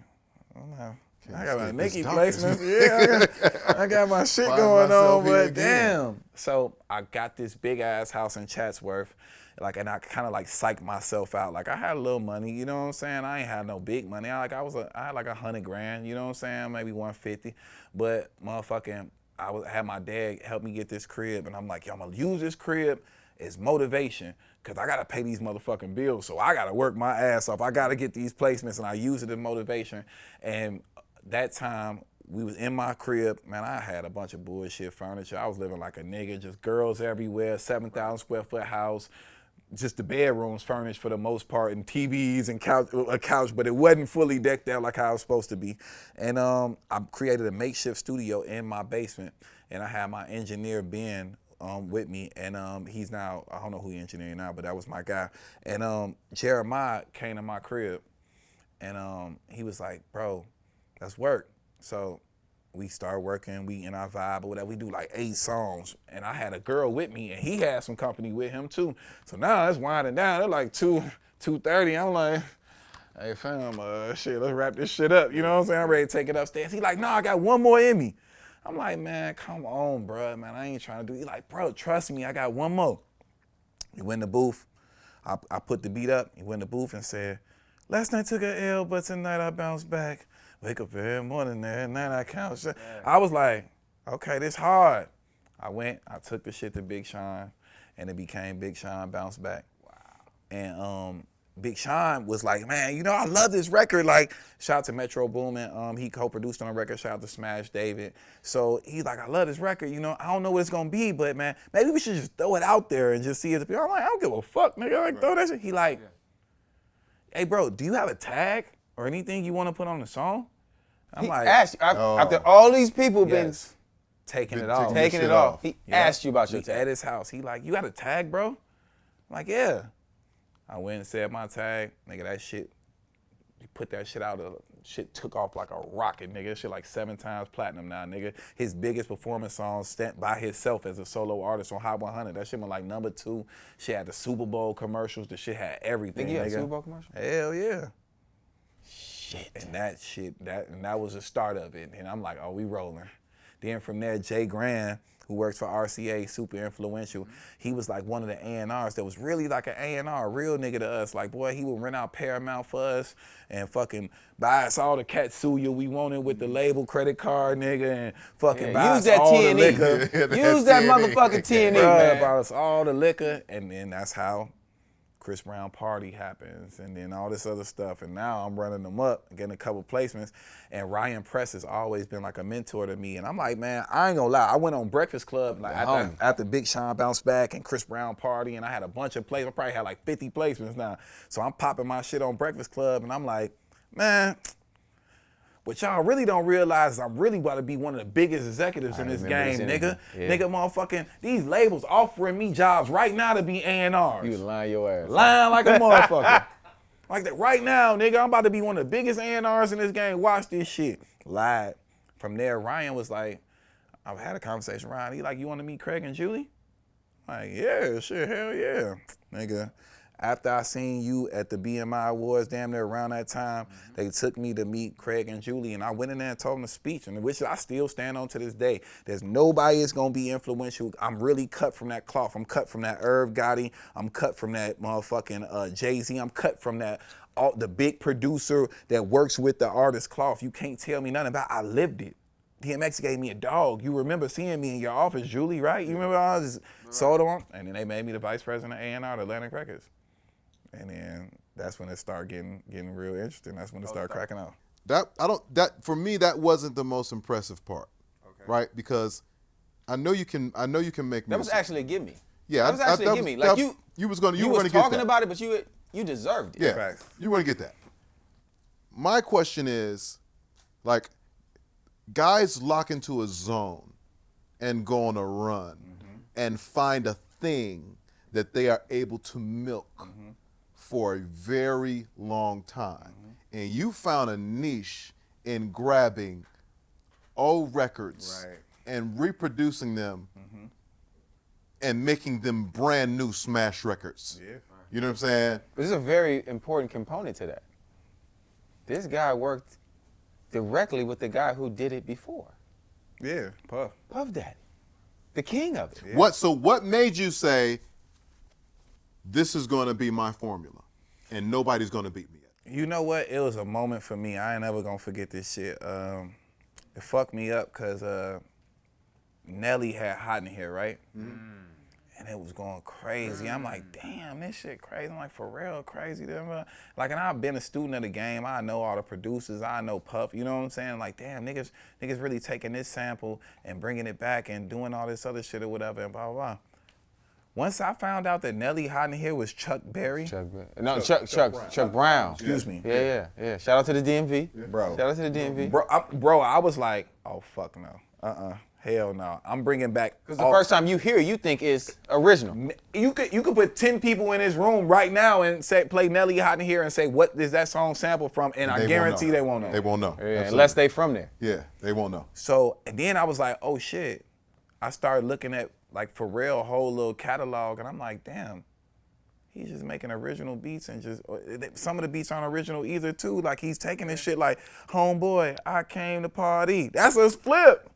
I got my Nicki placements. Yeah, I got my shit going on, but damn. So I got this big-ass house in Chatsworth, like, and I kind of like psyched myself out. Like, I had a little money, you know what I'm saying? I ain't had no big money. I had like $100,000, you know what I'm saying? Maybe 150. But motherfucking, had my dad help me get this crib, and I'm like, yo, I'm gonna use this crib as motivation, cause I gotta pay these motherfucking bills. So I gotta work my ass off. I gotta get these placements, and I use it as motivation. And that time, we was in my crib, man, I had a bunch of bullshit furniture. I was living like a nigga, just girls everywhere, 7,000 square foot house. Just the bedrooms furnished for the most part, and TVs and a couch, but it wasn't fully decked out like how it was supposed to be. And I created a makeshift studio in my basement, and I had my engineer Ben with me, and he's now, I don't know who he's engineering now, but that was my guy. And Jeremiah came to my crib, and he was like, bro, let's work. So we started working, we in our vibe or whatever, we do like 8 songs. And I had a girl with me, and he had some company with him too. So now it's winding down, it's like 2:30. I'm like, hey fam, shit, let's wrap this shit up. You know what I'm saying? I'm ready to take it upstairs. He like, no, I got one more in me. I'm like, man, come on, bro, man, I ain't trying to do it. He like, bro, trust me, I got one more. He went in the booth, I put the beat up, he went in the booth and said, last night took a L, but tonight I bounced back. Wake up every morning there, and then I count. Yeah. I was like, okay, this hard. I took the shit to Big Sean, and it became Big Sean Bounce Back. Wow. And Big Sean was like, man, I love this record. Like, shout out to Metro Boomin. He co-produced on a record. Shout out to Smash David. So he's like, I love this record. I don't know what it's gonna be, but man, maybe we should just throw it out there and just see if I'm like, I don't give a fuck, nigga. Like, throw that shit. He like, hey, bro, do you have a tag or anything you want to put on the song? I'm like, after all these people been taking it off. He asked you about your tag. At his house. He like, you got a tag, bro? I'm like, yeah. I went and said my tag. Nigga, that shit, he put that shit out. Shit took off like a rocket, nigga. Shit like 7 times platinum now, nigga. His biggest performance song sent by himself as a solo artist on Hot 100. That shit went like number 2. Shit had the Super Bowl commercials. The shit had everything, nigga. You had a nigga. Super Bowl commercial? Hell yeah. Shit. And that was the start of it. And I'm like, oh, we rolling. Then from there, Jay Grand, who works for RCA, super influential, he was like one of the A&Rs that was really like an A&R, real nigga to us. Like, boy, he would rent out Paramount for us and fucking buy us all the Katsuya we wanted with the label credit card, nigga, and fucking buy us all the liquor. Use that motherfucking T&E, man. Buy us all the liquor, and then that's how Chris Brown Party happens, and then all this other stuff. And now I'm running them up, getting a couple placements. And Ryan Press has always been like a mentor to me. And I'm like, man, I ain't gonna lie. I went on Breakfast Club like after Big Sean Bounced Back and Chris Brown Party, and I had a bunch of placements. I probably had like 50 placements now. So I'm popping my shit on Breakfast Club, and I'm like, man, what y'all really don't realize is I'm really about to be one of the biggest executives in this game, nigga. Yeah. Nigga, motherfucking, these labels offering me jobs right now to be A&Rs. You lying your ass. Lying like a motherfucker. Like that right now, nigga, I'm about to be one of the biggest A&Rs in this game. Watch this shit. Lied. From there, Ryan was like, I've had a conversation with Ryan. He like, you want to meet Craig and Julie? I'm like, yeah, shit, hell yeah. Nigga, after I seen you at the BMI Awards, damn near around that time, they took me to meet Craig and Julie, and I went in there and told them a speech, and which I still stand on to this day. There's nobody that's gonna be influential. I'm really cut from that cloth. I'm cut from that Irv Gotti. I'm cut from that motherfucking Jay-Z. I'm cut from that the big producer that works with the artist cloth. You can't tell me nothing about it. I lived it. DMX gave me a dog. You remember seeing me in your office, Julie, right? You remember I was sold on? And then they made me the vice president of A&R at Atlantic Records. And then that's when it started getting real interesting. That's when it started cracking out. For me, that wasn't the most impressive part, right? Because I know you can make music. That was actually a gimme. Yeah, that was actually a gimme. Like you were talking about it, but you deserved it. Yeah, Facts. you want to get that. My question is, like, guys lock into a zone and go on a run and find a thing that they are able to milk for a very long time. And you found a niche in grabbing old records and reproducing them and making them brand new smash records. Yeah. You know what I'm saying? This is a very important component to that. This guy worked directly with the guy who did it before. Yeah, Puff. Puff Daddy, the king of it. Yeah. What made you say, this is going to be my formula and nobody's going to beat me at it? You know what? It was a moment for me. I ain't never going to forget this shit. It fucked me up because Nelly had Hot in Here, right? And it was going crazy. I'm like, damn, this shit crazy. I'm like, for real, crazy. Like, and I've been a student of the game. I know all the producers. I know Puff. You know what I'm saying? Like, damn, niggas really taking this sample and bringing it back and doing all this other shit or whatever and blah, blah, blah. Once I found out that Nelly Hot in Here was Chuck Berry. Chuck Brown. Excuse me. Yeah. Shout out to the DMV. Yeah. Bro. Shout out to the DMV. Bro, I was like, oh, fuck no. Hell no. I'm bringing back. Because the first time you hear it, you think it's original. You could put 10 people in this room right now and play Nelly Hot in Here and say, what is that song sample from? And I guarantee they won't know. They won't know. Yeah, unless they from there. Yeah, they won't know. So, and then I was like, oh shit. I started looking at, like, Pharrell whole little catalog, and I'm like, damn, he's just making original beats, and just some of the beats aren't original either too. Like, he's taking this shit like, homeboy, I came to party. That's a flip.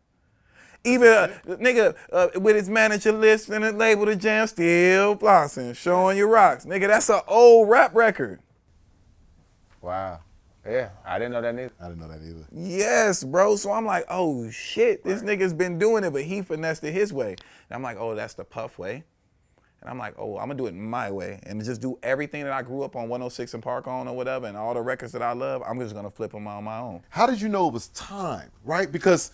Even nigga with his manager list and the label The Jam, still flossing, showing your rocks. Nigga, that's an old rap record. Wow. Yeah, I didn't know that neither. I didn't know that either. Yes, bro. So I'm like, oh shit, this nigga's been doing it, but he finessed it his way. And I'm like, oh, that's the Puff way. And I'm like, oh, I'm gonna do it my way and just do everything that I grew up on 106 and Park on or whatever, and all the records that I love, I'm just gonna flip them on my own. How did you know it was time, right? Because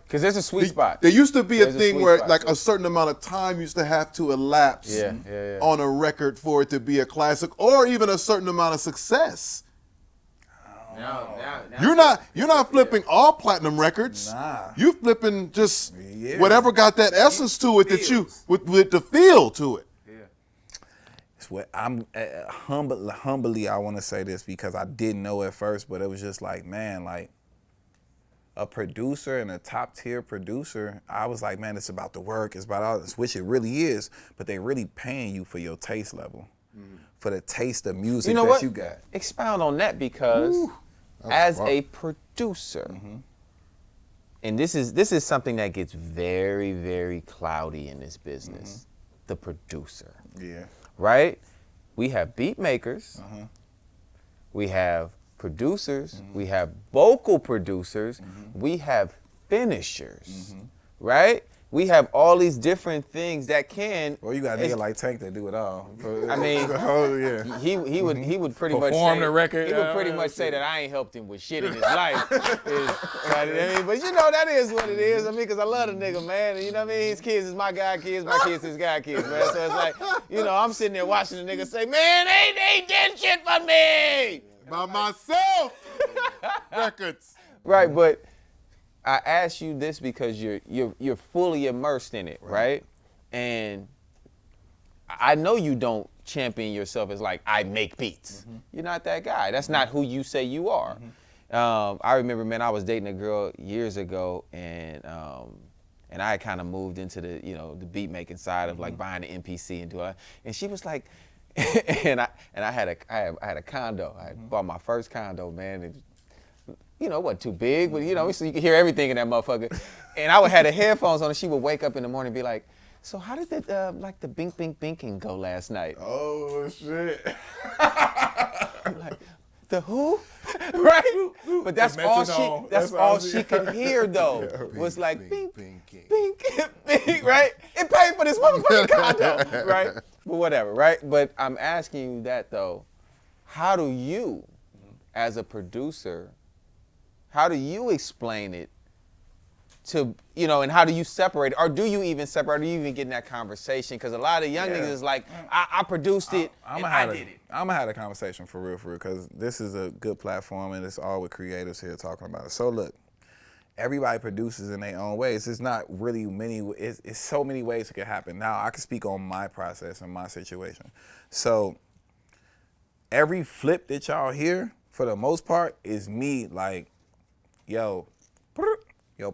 there's a sweet spot. There used to be a thing where like a certain amount of time used to have to elapse on a record for it to be a classic, or even a certain amount of success. Now, You're not flipping all platinum records. Nah. You flipping just whatever got that essence to it that you with the feel to it. Yeah. It's what I'm humbly I want to say this because I didn't know at first, but it was just like, man, like a producer and a top tier producer, I was like, man, it's about the work, it's about all this, which it really is, but they really paying you for your taste level. For the taste of music you got. Expound on that because as a producer, and this is something that gets very, very cloudy in this business, the producer. Yeah. Right? We have beat makers, we have producers, we have vocal producers, we have finishers, right? We have all these different things that can. Well, you got a nigga like Tank that do it all. I mean, he would pretty much perform say, the record. He would pretty much say that I ain't helped him with shit in his life. But you know that is what it is. I mean, because I love the nigga, man. And you know what I mean? His kids is my guy kids, my kids his guy kids, man. So it's like, you know, I'm sitting there watching the nigga say, man, they did shit for me. By myself. Records. Right, but I ask you this because you're fully immersed in it, right? And I know you don't champion yourself as like, I make beats. You're not that guy. That's not who you say you are. I remember, man, I was dating a girl years ago, and I had kind of moved into the, you know, the beat making side of like buying an MPC and doing it. And she was like, and I had a condo. I had bought my first condo, man. And, you know, it wasn't too big, but you know, so you could hear everything in that motherfucker. And I would have the headphones on, and she would wake up in the morning and be like, so how did that, like the bink, bink, binking go last night? Oh, shit. I'm like, the who? Right? But that's all she could hear though. Was like bink, bink, bink, bink, right? It paid for this motherfucking condo, right? But whatever, right? But I'm asking you that though, how do you, as a producer, how do you explain it to, you know, and how do you separate, or do you even separate, or do you even get in that conversation? Because a lot of young niggas is like, I produced it, and I did it. I'm gonna have a conversation for real, because this is a good platform, and it's all with creators here talking about it. So look, everybody produces in their own ways. It's not really many, it's so many ways it could happen. Now, I can speak on my process and my situation. So every flip that y'all hear, for the most part, is me like, yo,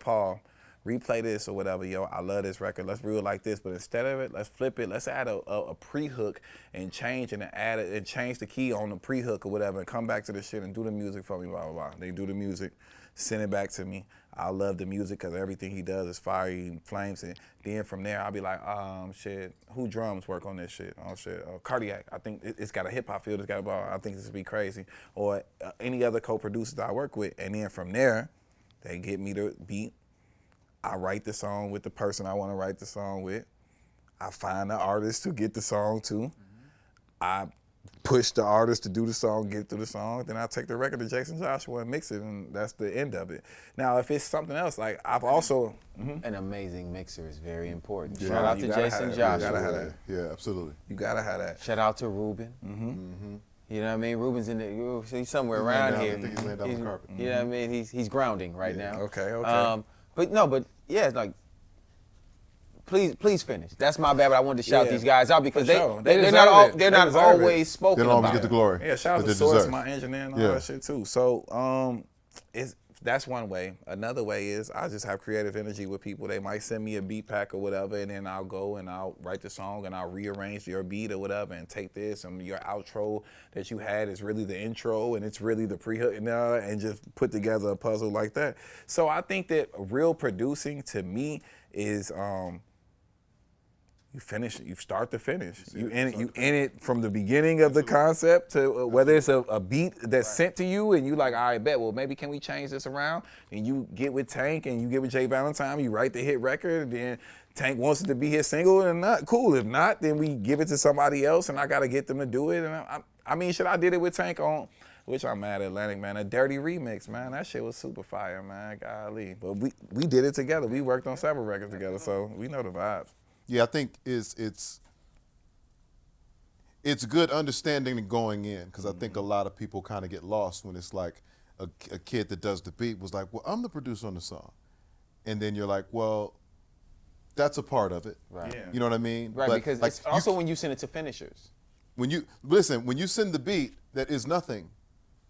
Paul, replay this or whatever, yo, I love this record, let's reel it like this, but instead of it, let's flip it, let's add a pre-hook and change and add it and change the key on the pre-hook or whatever and come back to the shit and do the music for me, blah, blah, blah. They do the music, send it back to me. I love the music because everything he does is fiery and flames it. Then from there, I'll be like, shit, who drums work on this shit? Oh shit, Cardiac, I think it's got a hip hop feel, it's got a ball, I think this would be crazy. Or any other co-producers that I work with. And then from there, they get me the beat. I write the song with the person I want to write the song with. I find the artist to get the song to. I push the artist to do the song, get through the song. Then I take the record to Jason Joshua and mix it, and that's the end of it. Now, if it's something else, like I've also... An amazing mixer is very important. Yeah. Shout out to Jason Joshua. You gotta have that. Yeah, absolutely. You gotta have that. Shout out to Ruben. You know what I mean? Ruben's in the, he's somewhere around here. I think he's laying down the carpet. You know what I mean? He's grounding right now. Okay. But yeah, like, please finish. That's my bad, but I wanted to shout these guys out because they're not always spoken They don't always about. get the glory. Yeah, shout out to Source, my engineer, and all that shit too. So that's one way. Another way is I just have creative energy with people. They might send me a beat pack or whatever, and then I'll go and I'll write the song and I'll rearrange your beat or whatever and take this, and your outro that you had is really the intro and it's really the pre-hook and just put together a puzzle like that. So I think that real producing to me is you finish it. You start to finish. You in it from the beginning of the concept to whether it's a beat that's sent to you and you like, all right, bet. Well, maybe can we change this around? And you get with Tank and you get with J Valentine. You write the hit record. And then Tank wants it to be his single, and not cool. If not, then we give it to somebody else, and I got to get them to do it. And I mean, shit, I did it with Tank on, which I'm mad at Atlantic, man. A Dirty remix, man. That shit was super fire, man. Golly. But we did it together. We worked on several records together, so we know the vibes. Yeah, I think it's good understanding and going in, because I think a lot of people kind of get lost when it's like a kid that does the beat was like, well, I'm the producer on the song. And then you're like, well, that's a part of it. Right. Yeah. You know what I mean? Right, but because like, it's also when you send it to finishers. when you send the beat that is nothing,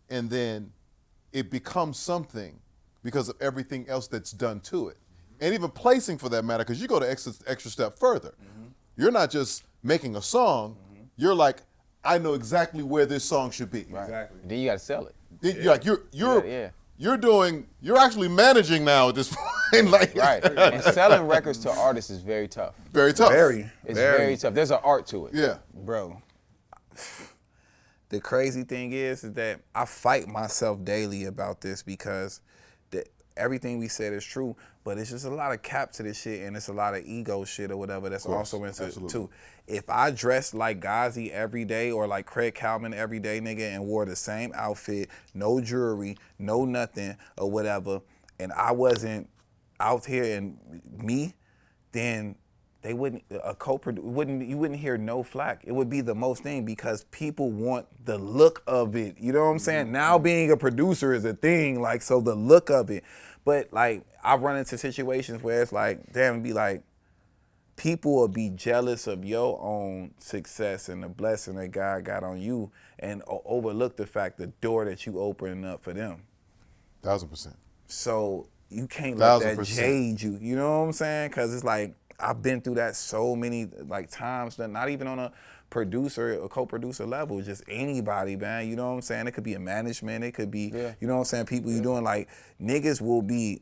and then it becomes something because of everything else that's done to it. And even placing, for that matter, because you go to extra step further. You're not just making a song. You're like, I know exactly where this song should be. Right. Exactly. Then you got to sell it. You're like you're actually managing now at this point. Like, Right. And selling records to artists is very tough. very tough. It's very tough. There's an art to it. Yeah. Bro, the crazy thing is that I fight myself daily about this, because everything we said is true, but it's just a lot of cap to this shit, and it's a lot of ego shit or whatever that's also into it too. If I dressed like Ghazi every day or like Craig Kalman every day, nigga, and wore the same outfit, no jewelry, no nothing or whatever, and I wasn't out here and me, then they wouldn't, you wouldn't hear no flack. It would be the most thing, because people want the look of it. You know what I'm saying? Now being a producer is a thing, like, so the look of it. But like, I've run into situations where it's like, damn, it'd be like, people will be jealous of your own success and the blessing that God got on you and overlook the fact, the door that you opening up for them. 1000%. So you can't let that 1000%. jade you. You know what I'm saying? Because it's like, I've been through that so many like times, that not even on a producer or co-producer level, just anybody, man. You know what I'm saying? It could be a management, it could be, you know what I'm saying, people you doing, like, niggas will be,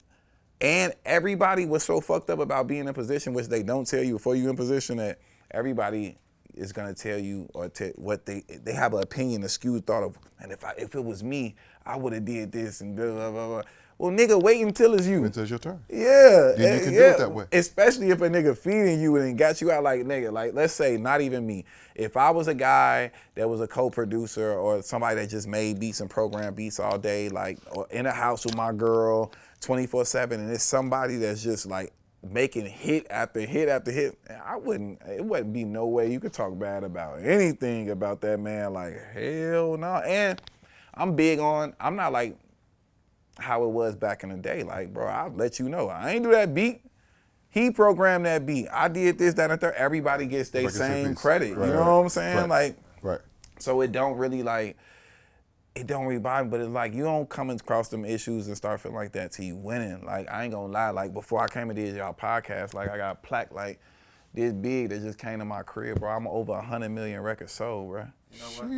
and everybody was so fucked up about being in position, which they don't tell you before you're in position, that everybody is gonna tell you or what they have an opinion, a skewed thought of, and if it was me, I would have did this and blah, blah, blah, blah. Well, nigga, wait until it's you. Until it's your turn. Yeah. Then you can do it that way. Especially if a nigga feeding you and got you out like, nigga, like, let's say, not even me. If I was a guy that was a co-producer or somebody that just made beats and programmed beats all day, like, or in a house with my girl 24/7, and it's somebody that's just like making hit after hit after hit, it wouldn't be no way you could talk bad about anything about that man. Like, hell no. And I'm big on, I'm not like how it was back in the day. Like, bro, I'll let you know, I ain't do that beat. He programmed that beat. I did this, that, and third. Everybody gets their same credit. Right, you know what I'm saying? right, Like, so it don't really like, it don't really bother me, but it's like, you don't come across them issues and start feeling like that till you winning. Like, I ain't gonna lie, like, before I came and did y'all podcast, like, I got a plaque like this big that just came to my crib, bro. I'm over 100 million records sold, bro. You know what?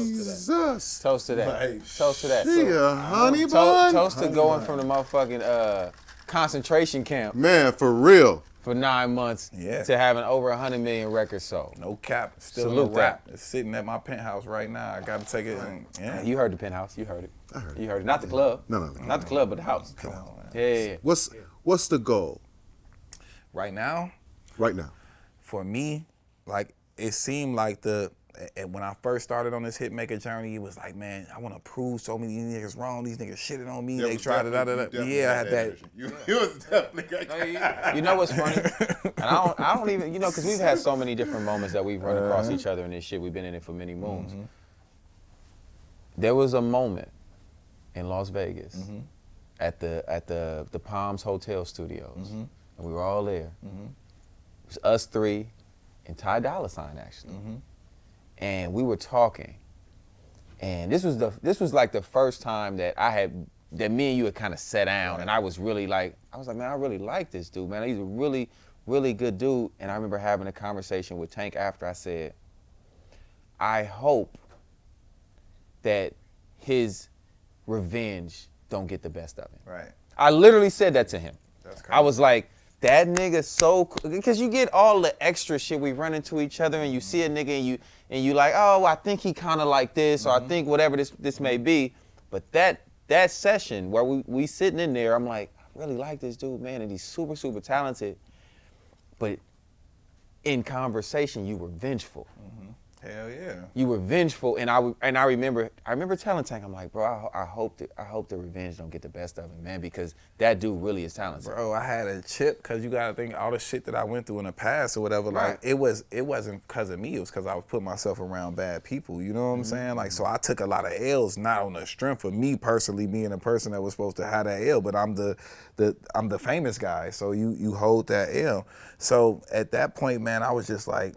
Jesus. Toast to that. Like, Toast to that. She a honey bun. Toast to going from the motherfucking concentration camp Man, for real. for 9 months to having over 100 million records sold. no cap, still Salute in the rap. It's sitting at my penthouse right now. I gotta take it and, You heard the penthouse. You heard it. I heard it. You heard it. Not the club. No. Not the club, but the house. Come on, man. Yeah. What's the goal Right now, right now? for me, like, it seemed like when I first started on this hitmaker journey, it was like, man, I want to prove so many niggas wrong. These niggas shitted on me. They tried it. Yeah, I had that. You was definitely. You know what's funny? And I don't even, you know, because we've had so many different moments that we've run across each other in this shit. We've been in it for many moons. There was a moment in Las Vegas at the Palms Hotel Studios, and we were all there. It was us three and Ty Dolla $ign actually, and we were talking. And this was like the first time that me and you had kind of sat down, and I was like, man, I really like this dude, man. He's a really, really good dude. And I remember having a conversation with Tank after. I said, I hope that his revenge don't get the best of him. Right. I literally said that to him. That's crazy. I was like, that nigga so cool. Because you get all the extra shit. We run into each other and you see a nigga and you like, oh, I think he kind of like this, or I think whatever this may be. But that session where we sitting in there, I'm like, I really like this dude, man, and he's super, super talented. But in conversation, you were vengeful. Hell yeah. You were vengeful, and I remember telling Tank, I'm like, bro, I hope the revenge don't get the best of him, man, because that dude really is talented. Bro, I had a chip, because you gotta think all the shit that I went through in the past or whatever, like, it wasn't because of me, it was because I was putting myself around bad people, you know what I'm saying? Like, so I took a lot of L's, not on the strength of me personally being a person that was supposed to have that L, but I'm the famous guy, so you hold that L. So at that point, man, I was just like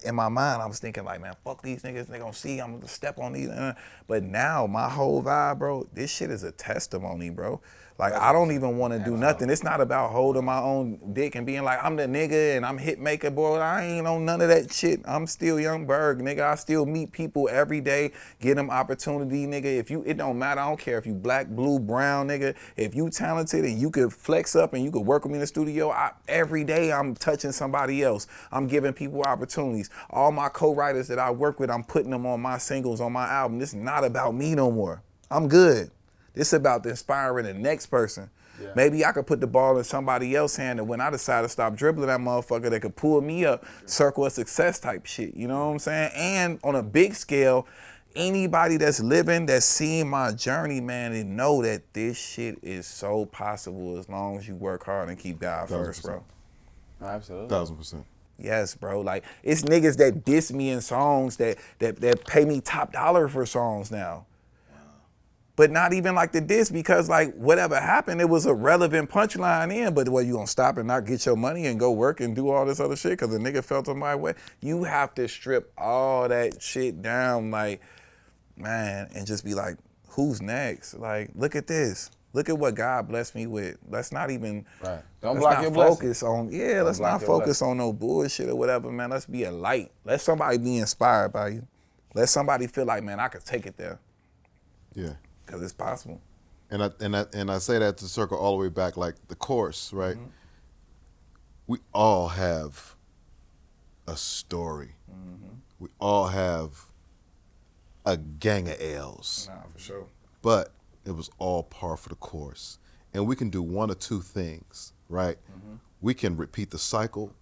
in my mind, I was thinking like, man, fuck these niggas, they gonna see I'm gonna step on these. But now my whole vibe, bro, this shit is a testimony, bro. Like, I don't even want to do nothing. It's not about holding my own dick and being like, I'm the nigga and I'm Hitmaker, bro. I ain't on none of that shit. I'm still young Berg, nigga. I still meet people every day, get them opportunity, nigga. It don't matter. I don't care if you black, blue, brown, nigga. If you talented and you could flex up and you could work with me in the studio, every day I'm touching somebody else. I'm giving people opportunities. All my co-writers that I work with, I'm putting them on my singles, on my album. This is not about me no more. I'm good. This about inspiring the next person. Yeah. Maybe I could put the ball in somebody else's hand, and when I decide to stop dribbling that motherfucker, they could pull me up, circle of success type shit, you know what I'm saying? And on a big scale, anybody that's living, that's seeing my journey, man, they know that this shit is so possible as long as you work hard and keep God first, bro. Absolutely. 1000%. Yes, bro. Like, it's niggas that diss me in songs that pay me top dollar for songs now. but not even like the diss, because like whatever happened, it was a relevant punchline in. But you gonna stop and not get your money and go work and do all this other shit because the nigga felt on my way? You have to strip all that shit down, like, man, and just be like, who's next? Like, look at this. Look at what God blessed me with. Let's not even Don't block your blessing. focus on let's not focus on no bullshit or whatever, man. Let's be a light. Let somebody be inspired by you. Let somebody feel like, man, I could take it there. Yeah. Because it's possible. And I say that to circle all the way back, like the chorus, right? Mm-hmm. We all have a story. Mm-hmm. We all have a gang of L's. Nah, for sure. But it was all par for the course. And we can do one or two things, right? Mm-hmm. We can repeat the cycle,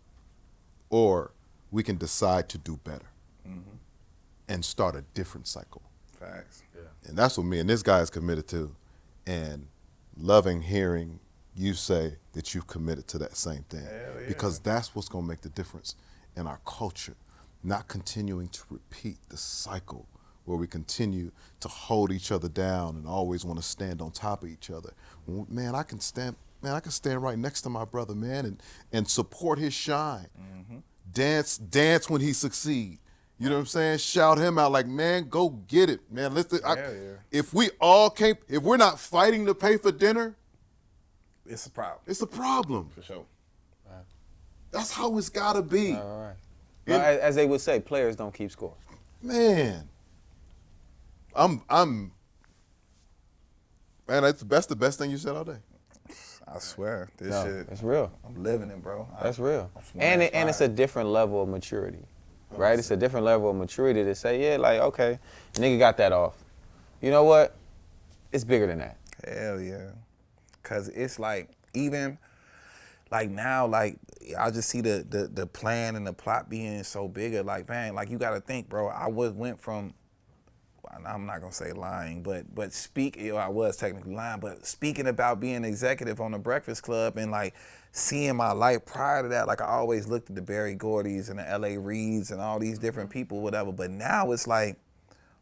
or we can decide to do better and start a different cycle. Facts. Yeah. And that's what me and this guy is committed to. And loving hearing you say that you've committed to that same thing. Hell yeah. Because that's what's gonna make the difference in our culture. Not continuing to repeat the cycle where we continue to hold each other down and always want to stand on top of each other. Man, I can stand right next to my brother, man, and support his shine. Dance when he succeed. You know what I'm saying? Shout him out like, man, go get it, man. If we're not fighting to pay for dinner, It's a problem. it's a problem. For sure. That's how it's gotta be. All right. Well, as they would say, players don't keep score. Man, man, that's the best thing you said all day. I swear. This No, shit. it's real. I'm living it, bro. That's real. I'm And it's a different level of maturity, right? It's a different level of maturity to say, yeah, like, okay, nigga got that off. You know what? It's bigger than that. Hell yeah. Cause it's like, even like now, like I just see the plan and the plot being so bigger. Like, man, like you gotta think, bro. I went from, I'm not gonna say lying, but I was technically lying, but speaking about being executive on the Breakfast Club and like seeing my life prior to that, like I always looked at the Berry Gordys and the L.A. Reids and all these different people, whatever. But now it's like,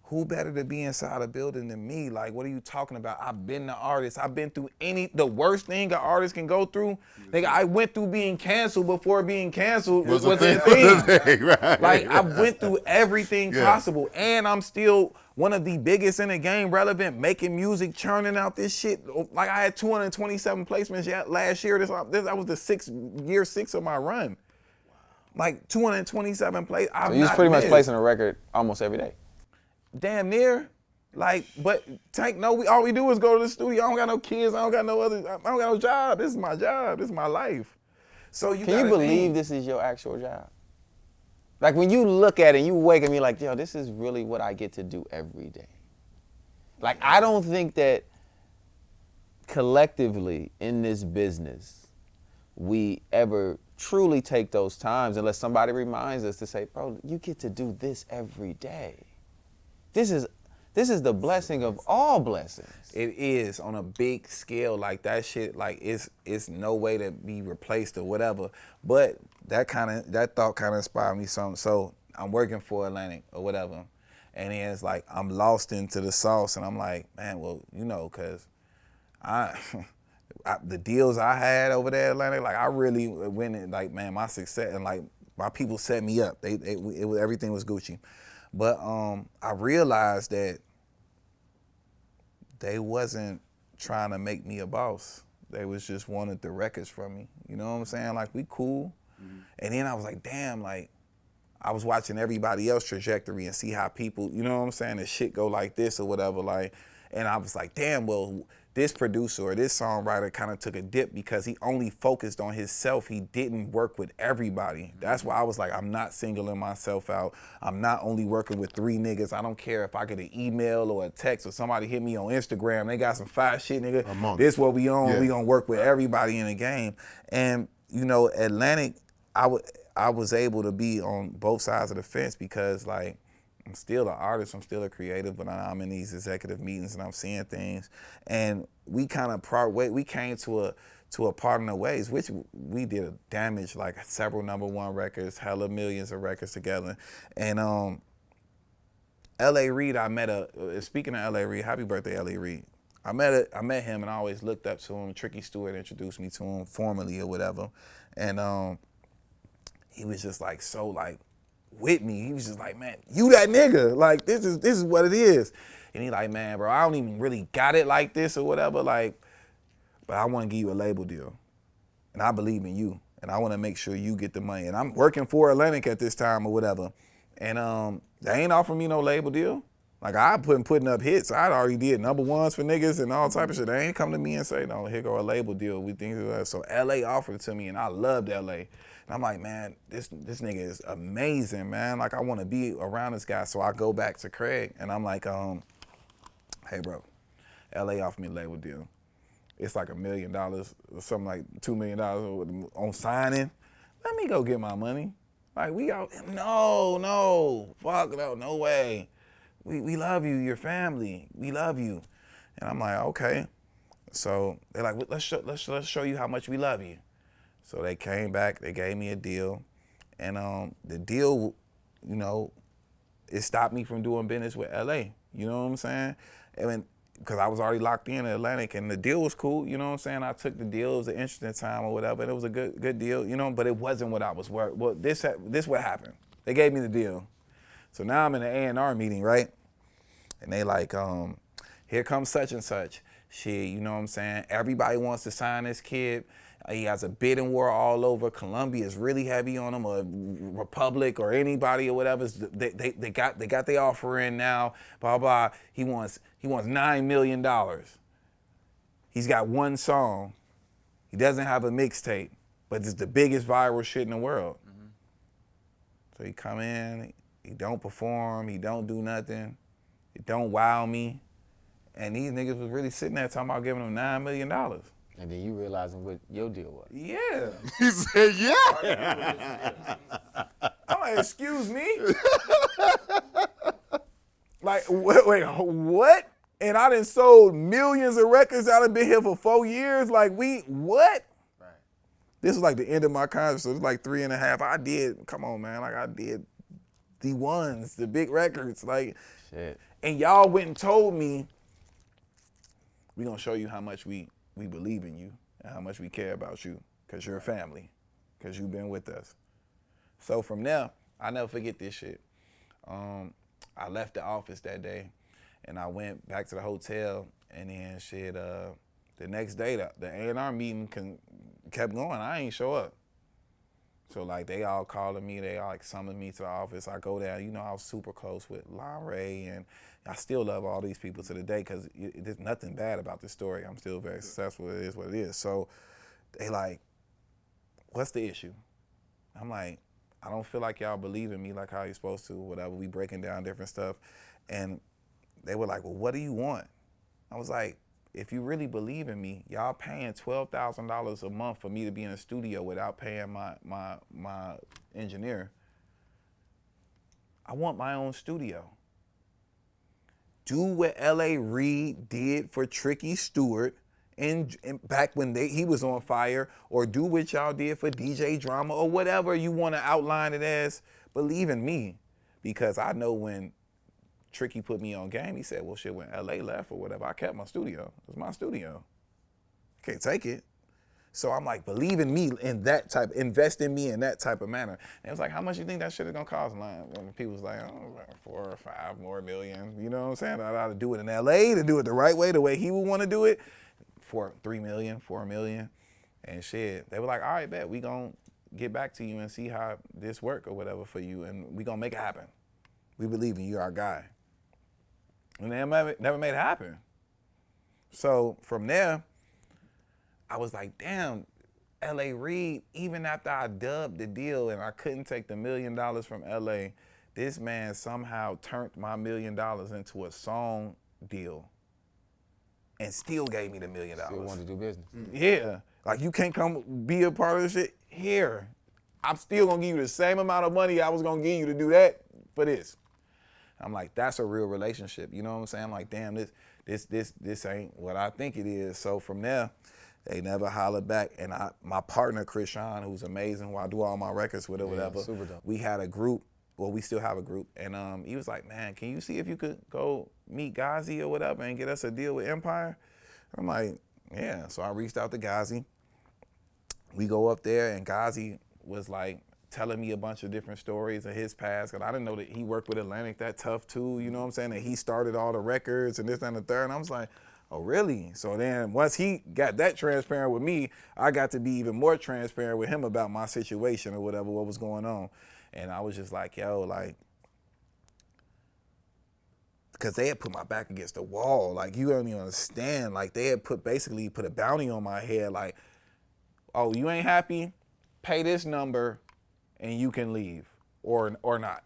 who better to be inside a building than me? Like, what are you talking about? I've been the artist. I've been through the worst thing an artist can go through. Nigga, I went through being canceled before being canceled was a thing. Right. Like, I went through everything possible, and I'm still one of the biggest in the game, relevant, making music, churning out this shit. Like, I had 227 placements last year. That was year six of my run. Like, 227 plays. So you was pretty much placing a record almost every day. Damn near. Like, but Tank, no, all we do is go to the studio. I don't got no kids. I don't got no job. This is my job. This is my life. So Can you believe this is your actual job? Like, when you look at it and you wake up and you're like, yo, this is really what I get to do every day. Like, I don't think that collectively in this business we ever truly take those times unless somebody reminds us to say, bro, you get to do this every day. This is the blessing of all blessings. It is on a big scale, like that shit, like it's no way to be replaced or whatever. But that thought kind of inspired me some. So I'm working for Atlantic or whatever, and then it's like I'm lost into the sauce, and I'm like, man, well, you know, cause the deals I had over there at Atlantic, like I really went in, like, man, my success and like my people set me up. Everything was Gucci. But I realized that they wasn't trying to make me a boss. They was just wanted the records from me. You know what I'm saying? Like, we cool. Mm-hmm. And then I was like, damn, like, I was watching everybody else's trajectory and see how people, you know what I'm saying, the shit go like this or whatever. Like, and I was like, damn, well, this producer or this songwriter kind of took a dip because he only focused on himself. He didn't work with everybody. That's why I was like, I'm not singling myself out. I'm not only working with 3 niggas. I don't care if I get an email or a text or somebody hit me on Instagram. They got some fire shit, nigga. This what we on. Yeah. We gonna work with everybody in the game. And, you know, Atlantic, I was able to be on both sides of the fence because, like, I'm still an artist, I'm still a creative, but I'm in these executive meetings and I'm seeing things. And we kind of we came to a part in the ways, which we did a damage, like several #1 records, hella millions of records together. And L.A. Reid, I met speaking of L.A. Reid, happy birthday, L.A. Reid. I met him and I always looked up to him. Tricky Stewart introduced me to him formally or whatever. And he was just like, so like, with me. He was just like, man, you that nigga. Like, this is what it is. And he like, man, bro, I don't even really got it like this or whatever. Like, but I want to give you a label deal. And I believe in you. And I want to make sure you get the money. And I'm working for Atlantic at this time or whatever. And they ain't offering me no label deal. Like, I putting up hits. I already did number ones for niggas and all type of shit. They ain't come to me and say, no, here go a label deal. We think of that. So LA offered it to me, and I loved LA. And I'm like, man, this nigga is amazing, man. Like, I want to be around this guy. So I go back to Craig, and I'm like, hey, bro, LA offered me a label deal. It's like $1 million or something like $2 million on signing. Let me go get my money. Like, we out, no, fuck no way. We love you, your family. We love you. And I'm like, okay. So they're like, let's show you how much we love you. So they came back, they gave me a deal. And the deal, you know, it stopped me from doing business with LA. You know what I'm saying? And because I was already locked in Atlantic and the deal was cool, you know what I'm saying? I took the deal, it was an interesting time or whatever, and it was a good deal, you know, but it wasn't what I was worth. Well, this what happened. They gave me the deal. So now I'm in an A&R meeting, right? And they like, here comes such and such. Shit, you know what I'm saying? Everybody wants to sign this kid. He has a bidding war all over. Columbia is really heavy on him, or Republic or anybody or whatever. They got their offer in now, blah, blah. He wants $9 million. He's got one song. He doesn't have a mixtape, but it's the biggest viral shit in the world. Mm-hmm. So he come in, he don't perform, he don't do nothing. It don't wow me. And these niggas was really sitting there talking about giving them $9 million. And then you realizing what your deal was. Yeah. He said, yeah. I'm like, excuse me? Like, wait, what? And I done sold millions of records. I done been here for 4 years. Like, what? Right. This was like the end of my contract, so it was like 3.5. Come on, man. Like, I did the ones, the big records. Like, shit. And y'all went and told me, we gonna show you how much we believe in you and how much we care about you, because you're a family, because you've been with us. So from there, I never forget this shit. I left the office that day and I went back to the hotel, and then shit, the next day, the A&R meeting kept going. I ain't show up. So like they all calling me, they all like summoned me to the office. I go there, you know, I was super close with Lon Ray, and I still love all these people to the day, because there's nothing bad about this story. I'm still very successful. It is what it is. So they like, what's the issue? I'm like, I don't feel like y'all believe in me like how you're supposed to, whatever. We breaking down different stuff. And they were like, well, what do you want? I was like, if you really believe in me, y'all paying $12,000 a month for me to be in a studio without paying my engineer. I want my own studio. Do what L.A. Reid did for Tricky Stewart and back when he was on fire, or do what y'all did for DJ Drama, or whatever you want to outline it as. Believe in me, because I know when Tricky put me on game, he said, well, shit, when L.A. left or whatever, I kept my studio. It was my studio. Can't take it. So I'm like, believe in me in that type, invest in me in that type of manner. And it was like, how much you think that shit is gonna cost? And people was like, oh, like 4 or 5 more million. You know what I'm saying? I ought to do it in LA, to do it the right way, the way he would want to do it. 3 million, 4 million. And shit, they were like, all right, bet, we gonna get back to you and see how this work or whatever for you, and we gonna make it happen. We believe in you, our guy. And they never made it happen. So from there, I was like, damn, L.A. Reid, even after I dubbed the deal and I couldn't take the $1 million from L.A., this man somehow turned my $1 million into a song deal and still gave me the $1 million. Still wanted to do business. Yeah. Like, you can't come be a part of this shit? Here. I'm still going to give you the same amount of money I was going to give you to do that for this. I'm like, that's a real relationship. You know what I'm saying? I'm like, damn, this ain't what I think it is. So from there, they never hollered back. And my partner, Chris Sean, who's amazing, who I do all my records with or whatever, super dope. we had a group we still have a group, and he was like, man, can you see if you could go meet Ghazi or whatever and get us a deal with Empire? I'm like, yeah. So I reached out to Ghazi. We go up there, and Ghazi was like telling me a bunch of different stories of his past, because I didn't know that he worked with Atlantic that tough too, you know what I'm saying? That he started all the records and this, that, and the third. And I was like, oh, really? So then once he got that transparent with me, I got to be even more transparent with him about my situation or whatever, what was going on. And I was just like, yo, like, because they had put my back against the wall. Like, you don't even understand. Like, they had basically put a bounty on my head. Like, oh, you ain't happy? Pay this number and you can leave or not.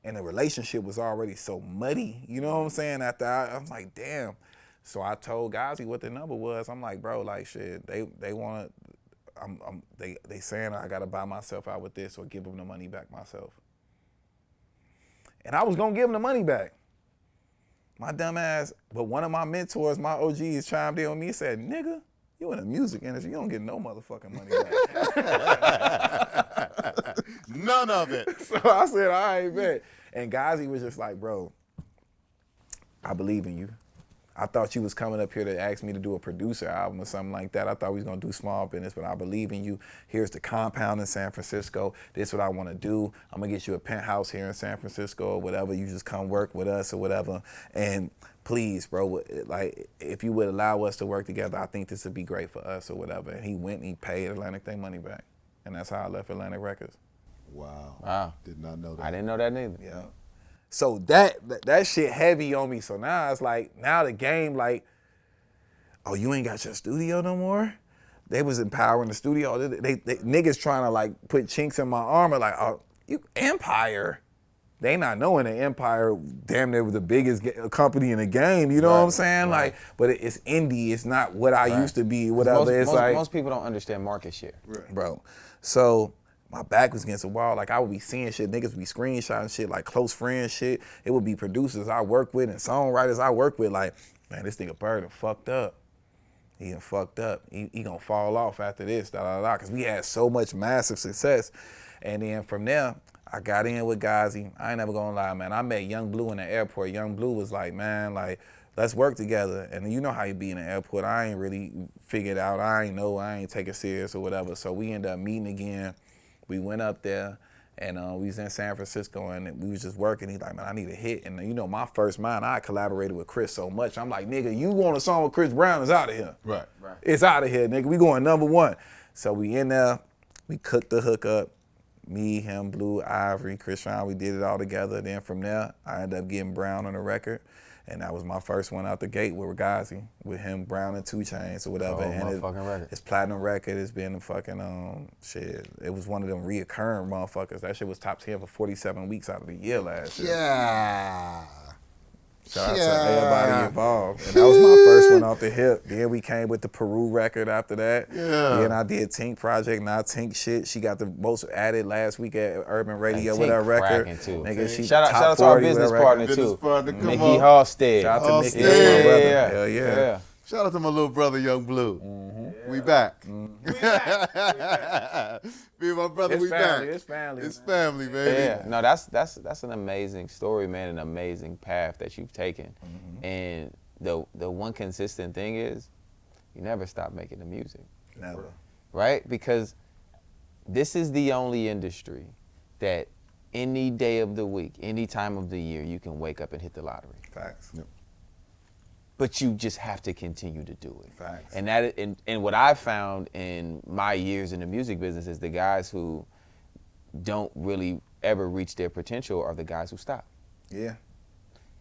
And the relationship was already so muddy, you know what I'm saying? After I was like, damn. So I told Ghazi what the number was. I'm like, bro, like, shit, they want to, they saying I got to buy myself out with this or give them the money back myself. And I was going to give them the money back. My dumb ass, but one of my mentors, my OGs, chimed in on me and said, nigga, you in the music industry, you don't get no motherfucking money back. None of it. So I said, all right, bet. And Ghazi was just like, bro, I believe in you. I thought you was coming up here to ask me to do a producer album or something like that. I thought we was gonna do small business, but I believe in you. Here's the compound in San Francisco. This is what I wanna do. I'm gonna get you a penthouse here in San Francisco or whatever. You just come work with us or whatever. And please, bro, like, if you would allow us to work together, I think this would be great for us or whatever. And he went and he paid Atlantic.They money back. And that's how I left Atlantic Records. Wow. Did not know that. I didn't know that neither. Yeah. So that shit heavy on me. So now it's like, now the game like, oh, you ain't got your studio no more? They was empowering the studio. They niggas trying to like put chinks in my armor like, oh, you Empire. They not knowing that Empire damn near was the biggest company in the game, you know what I'm saying? Right. Like, but it's indie, it's not what I used to be, whatever. Most people don't understand market share. Right. Bro, so my back was against the wall. Like, I would be seeing shit, niggas would be screenshotting shit, like close friends shit. It would be producers I work with and songwriters I work with, like, man, this nigga Berg done fucked up. He done fucked up. He gonna fall off after this, because we had so much massive success. And then from there, I got in with Ghazi. I ain't never gonna lie, man. I met Young Blue in the airport. Young Blue was like, man, like, let's work together. And you know how you be in the airport. I ain't really figured out. I ain't take it serious or whatever. So we ended up meeting again. We went up there, and we was in San Francisco, and we was just working. He's like, man, I need a hit. And you know, my first mind, I collaborated with Chris so much. I'm like, nigga, you want a song with Chris Brown, it's out of here. Right. It's out of here, nigga. We going #1. So we in there, we cooked the hook up. Me, him, Blue, Ivory, Chris Brown, we did it all together. Then from there, I ended up getting Brown on the record. And that was my first one out the gate with Ghazi, with him, Brown, and 2 Chainz or whatever. Record. It's platinum record. It's been a fucking, shit. It was one of them reoccurring motherfuckers. That shit was top 10 for 47 weeks out of the year last year. Yeah. Shout out to everybody involved. And that was my first one off the hip. Then we came with the Peru record after that. Yeah. Then I did Tink Project, now Tink shit. She got the most added last week at Urban Radio with her record. Too. Nigga, she shout out to our business partner too. Nicki Halstead. Shout out to Nicki. Halstead. My brother. Yeah. Hell yeah. Shout out to my little brother, Young Blue. Yeah. We back. Mm-hmm. Me and my brother, It's we family, back. it's family. It's family, baby. Yeah, no, that's an amazing story, man, an amazing path that you've taken. And the one consistent thing is you never stop making the music. Never. Right? Because this is the only industry that any day of the week, any time of the year, you can wake up and hit the lottery. Facts. Yep. But you just have to continue to do it. Facts. And what I've found in my years in the music business is the guys who don't really ever reach their potential are the guys who stop. Yeah.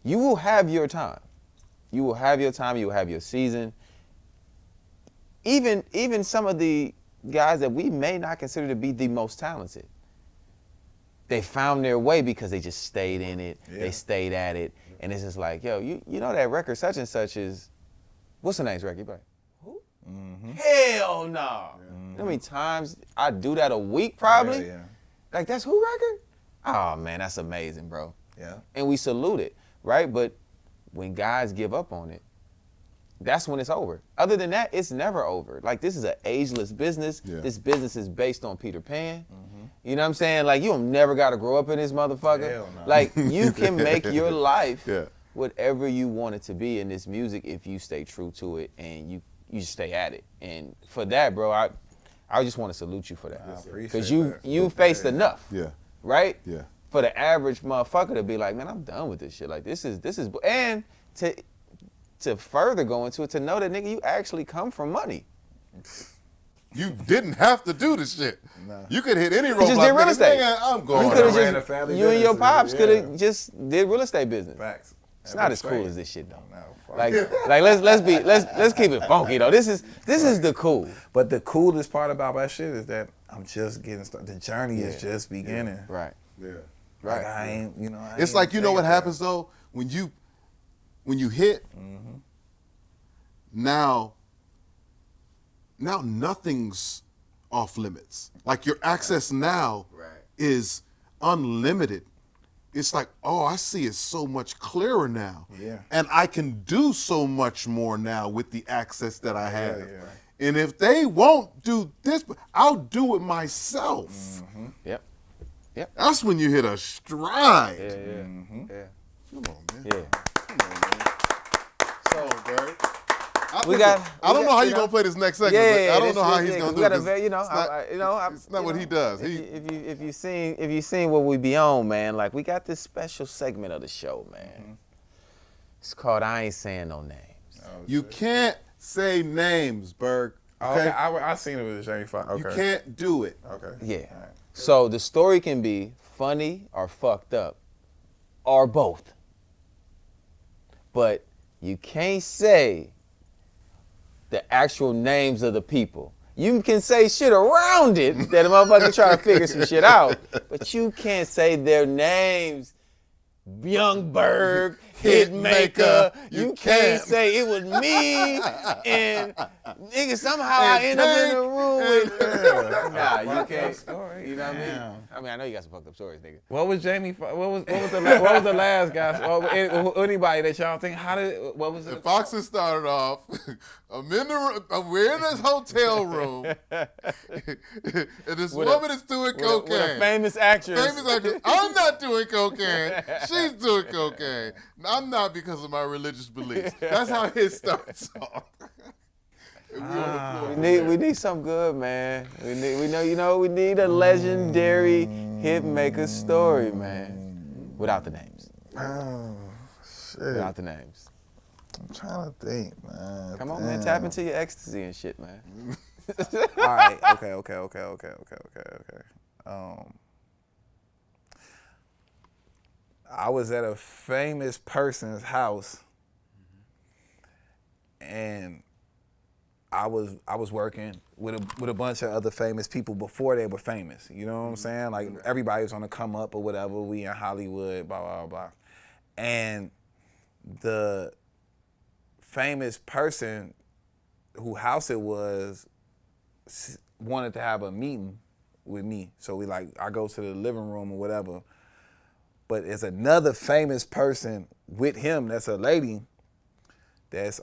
You will have your time. You will have your time, you will have your season. Even some of the guys that we may not consider to be the most talented, they found their way because they just stayed in it, they stayed at it. And it's just like, yo, you know that record such and such is, what's the next record? You're like, who? Hell no. You know how many times I do that a week probably? Yeah. Like, that's who record? Oh man, that's amazing, bro. Yeah. And we salute it, right? But when guys give up on it, that's when it's over. Other than that, it's never over. Like, this is an ageless business. Yeah. This business is based on Peter Pan. You know what I'm saying? Like, you don't never got to grow up in this motherfucker. Hell no. Like, you can make your life Yeah. whatever you want it to be in this music if you stay true to it and you stay at it. And for that, bro, I just want to salute you for that. I appreciate Because that. you faced enough. Yeah. Right? Yeah. For the average motherfucker to be like, man, I'm done with this shit. Like, this is, and to further go into it, to know that, nigga, you actually come from money. You didn't have to do this shit. No. You could hit any You roadblock. just did real nigga, estate. nigga, I'm You going. could have ran a just, family you and your business, pops yeah. could have just did real estate business. Facts. It's not as cool as this shit though. No, fuck. Like let's keep it funky though. This is the cool. But the coolest part about my shit is that I'm just getting started. The journey is just beginning. Right. Yeah. Like I ain't, I It's ain't like, you know what taking happens though? When you hit, now nothing's off limits. Like your access now is unlimited. It's like, oh, I see it so much clearer now. Yeah. And I can do so much more now with the access that I have. yeah. And if they won't do this, I'll do it myself. Yep. That's when you hit a stride. Yeah. Come on, man. Yeah. So, Berg. I we don't know how you're going to play this next segment, but I don't know how he's going to do it. It's not what he does. If you seen what we be on, man, like we got this special segment of the show, man. It's called I Ain't Saying No Names. You can't say names, Berg. Okay, I seen it with Jamie Foxx. Okay. You can't do it. Okay. Yeah. So the story can be funny or fucked up, or both. But you can't say the actual names of the people. You can say shit around it that a motherfucker try to figure some shit out, but you can't say their names. Young Berg, Hitmaker. You can't say it was me and nigga somehow I end up in the room with Nah, you can't. You know what I mean? I mean, I know you got some fucked up stories, nigga. What was Jamie? What was the last guy? Anybody that y'all think? What was it? Foxes started off. We're in this hotel room, and this woman is doing cocaine. With a famous actress. I'm not doing cocaine. She's doing cocaine. I'm not because of my religious beliefs. That's how his starts off. We need something good, man. We need a legendary Hitmaker story, man. Without the names. Oh, shit. Without the names. I'm trying to think, man. Come on, man. Tap into your ecstasy and shit, man. All right. Okay. I was at a famous person's house, and I was working with a bunch of other famous people before they were famous. You know what I'm saying? Like everybody was on the come up or whatever. We in Hollywood, blah blah blah, and the famous person who house it was wanted to have a meeting with me. So I go to the living room or whatever. But there's another famous person with him that's a lady that's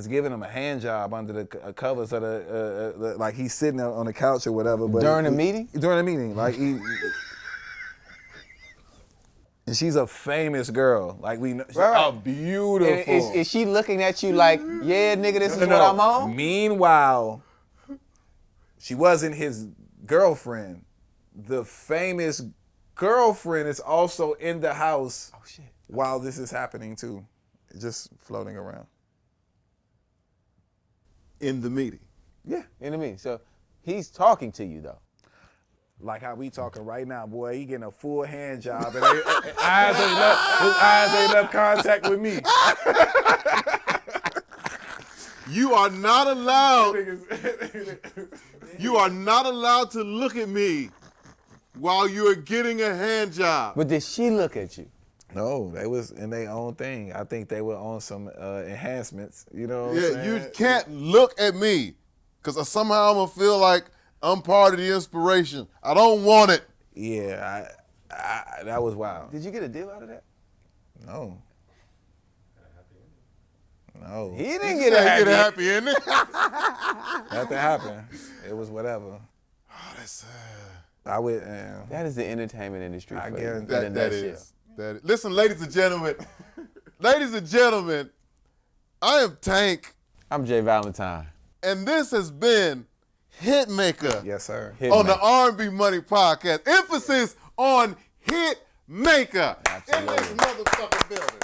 giving him a hand job under the covers of the like he's sitting on the couch or whatever. But During the meeting? During the meeting, like and she's a famous girl. Like we know, Right. beautiful. Is she looking at you like, yeah, nigga, this is what I'm on? Meanwhile, she wasn't his girlfriend. The famous girlfriend is also in the house while this is happening too, just floating around. In the meeting. Yeah, in the meeting. So he's talking to you though. Like how we talking right now, boy. He getting a full hand job, and his eyes ain't left contact with me. You are not allowed. You are not allowed to look at me while you are getting a hand job. But did she look at you? No, they was in their own thing. I think they were on some enhancements. You know what I'm saying? You can't look at me because somehow I'm going to feel like I'm part of the inspiration. I don't want it. Yeah, I that was wild. Did you get a deal out of that? No. No. He didn't get a happy ending. Nothing happened. It was whatever. That's I would. That is the entertainment industry. I for guarantee you. That is. Listen, ladies and gentlemen. Ladies and gentlemen, I am Tank. I'm J Valentine. And this has been Hitmaker. Yes, sir. On the R&B Money podcast. Emphasis on Hitmaker. In Absolutely. this motherfucking building.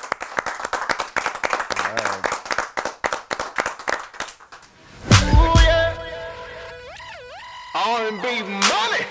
Ooh, yeah. R&B money.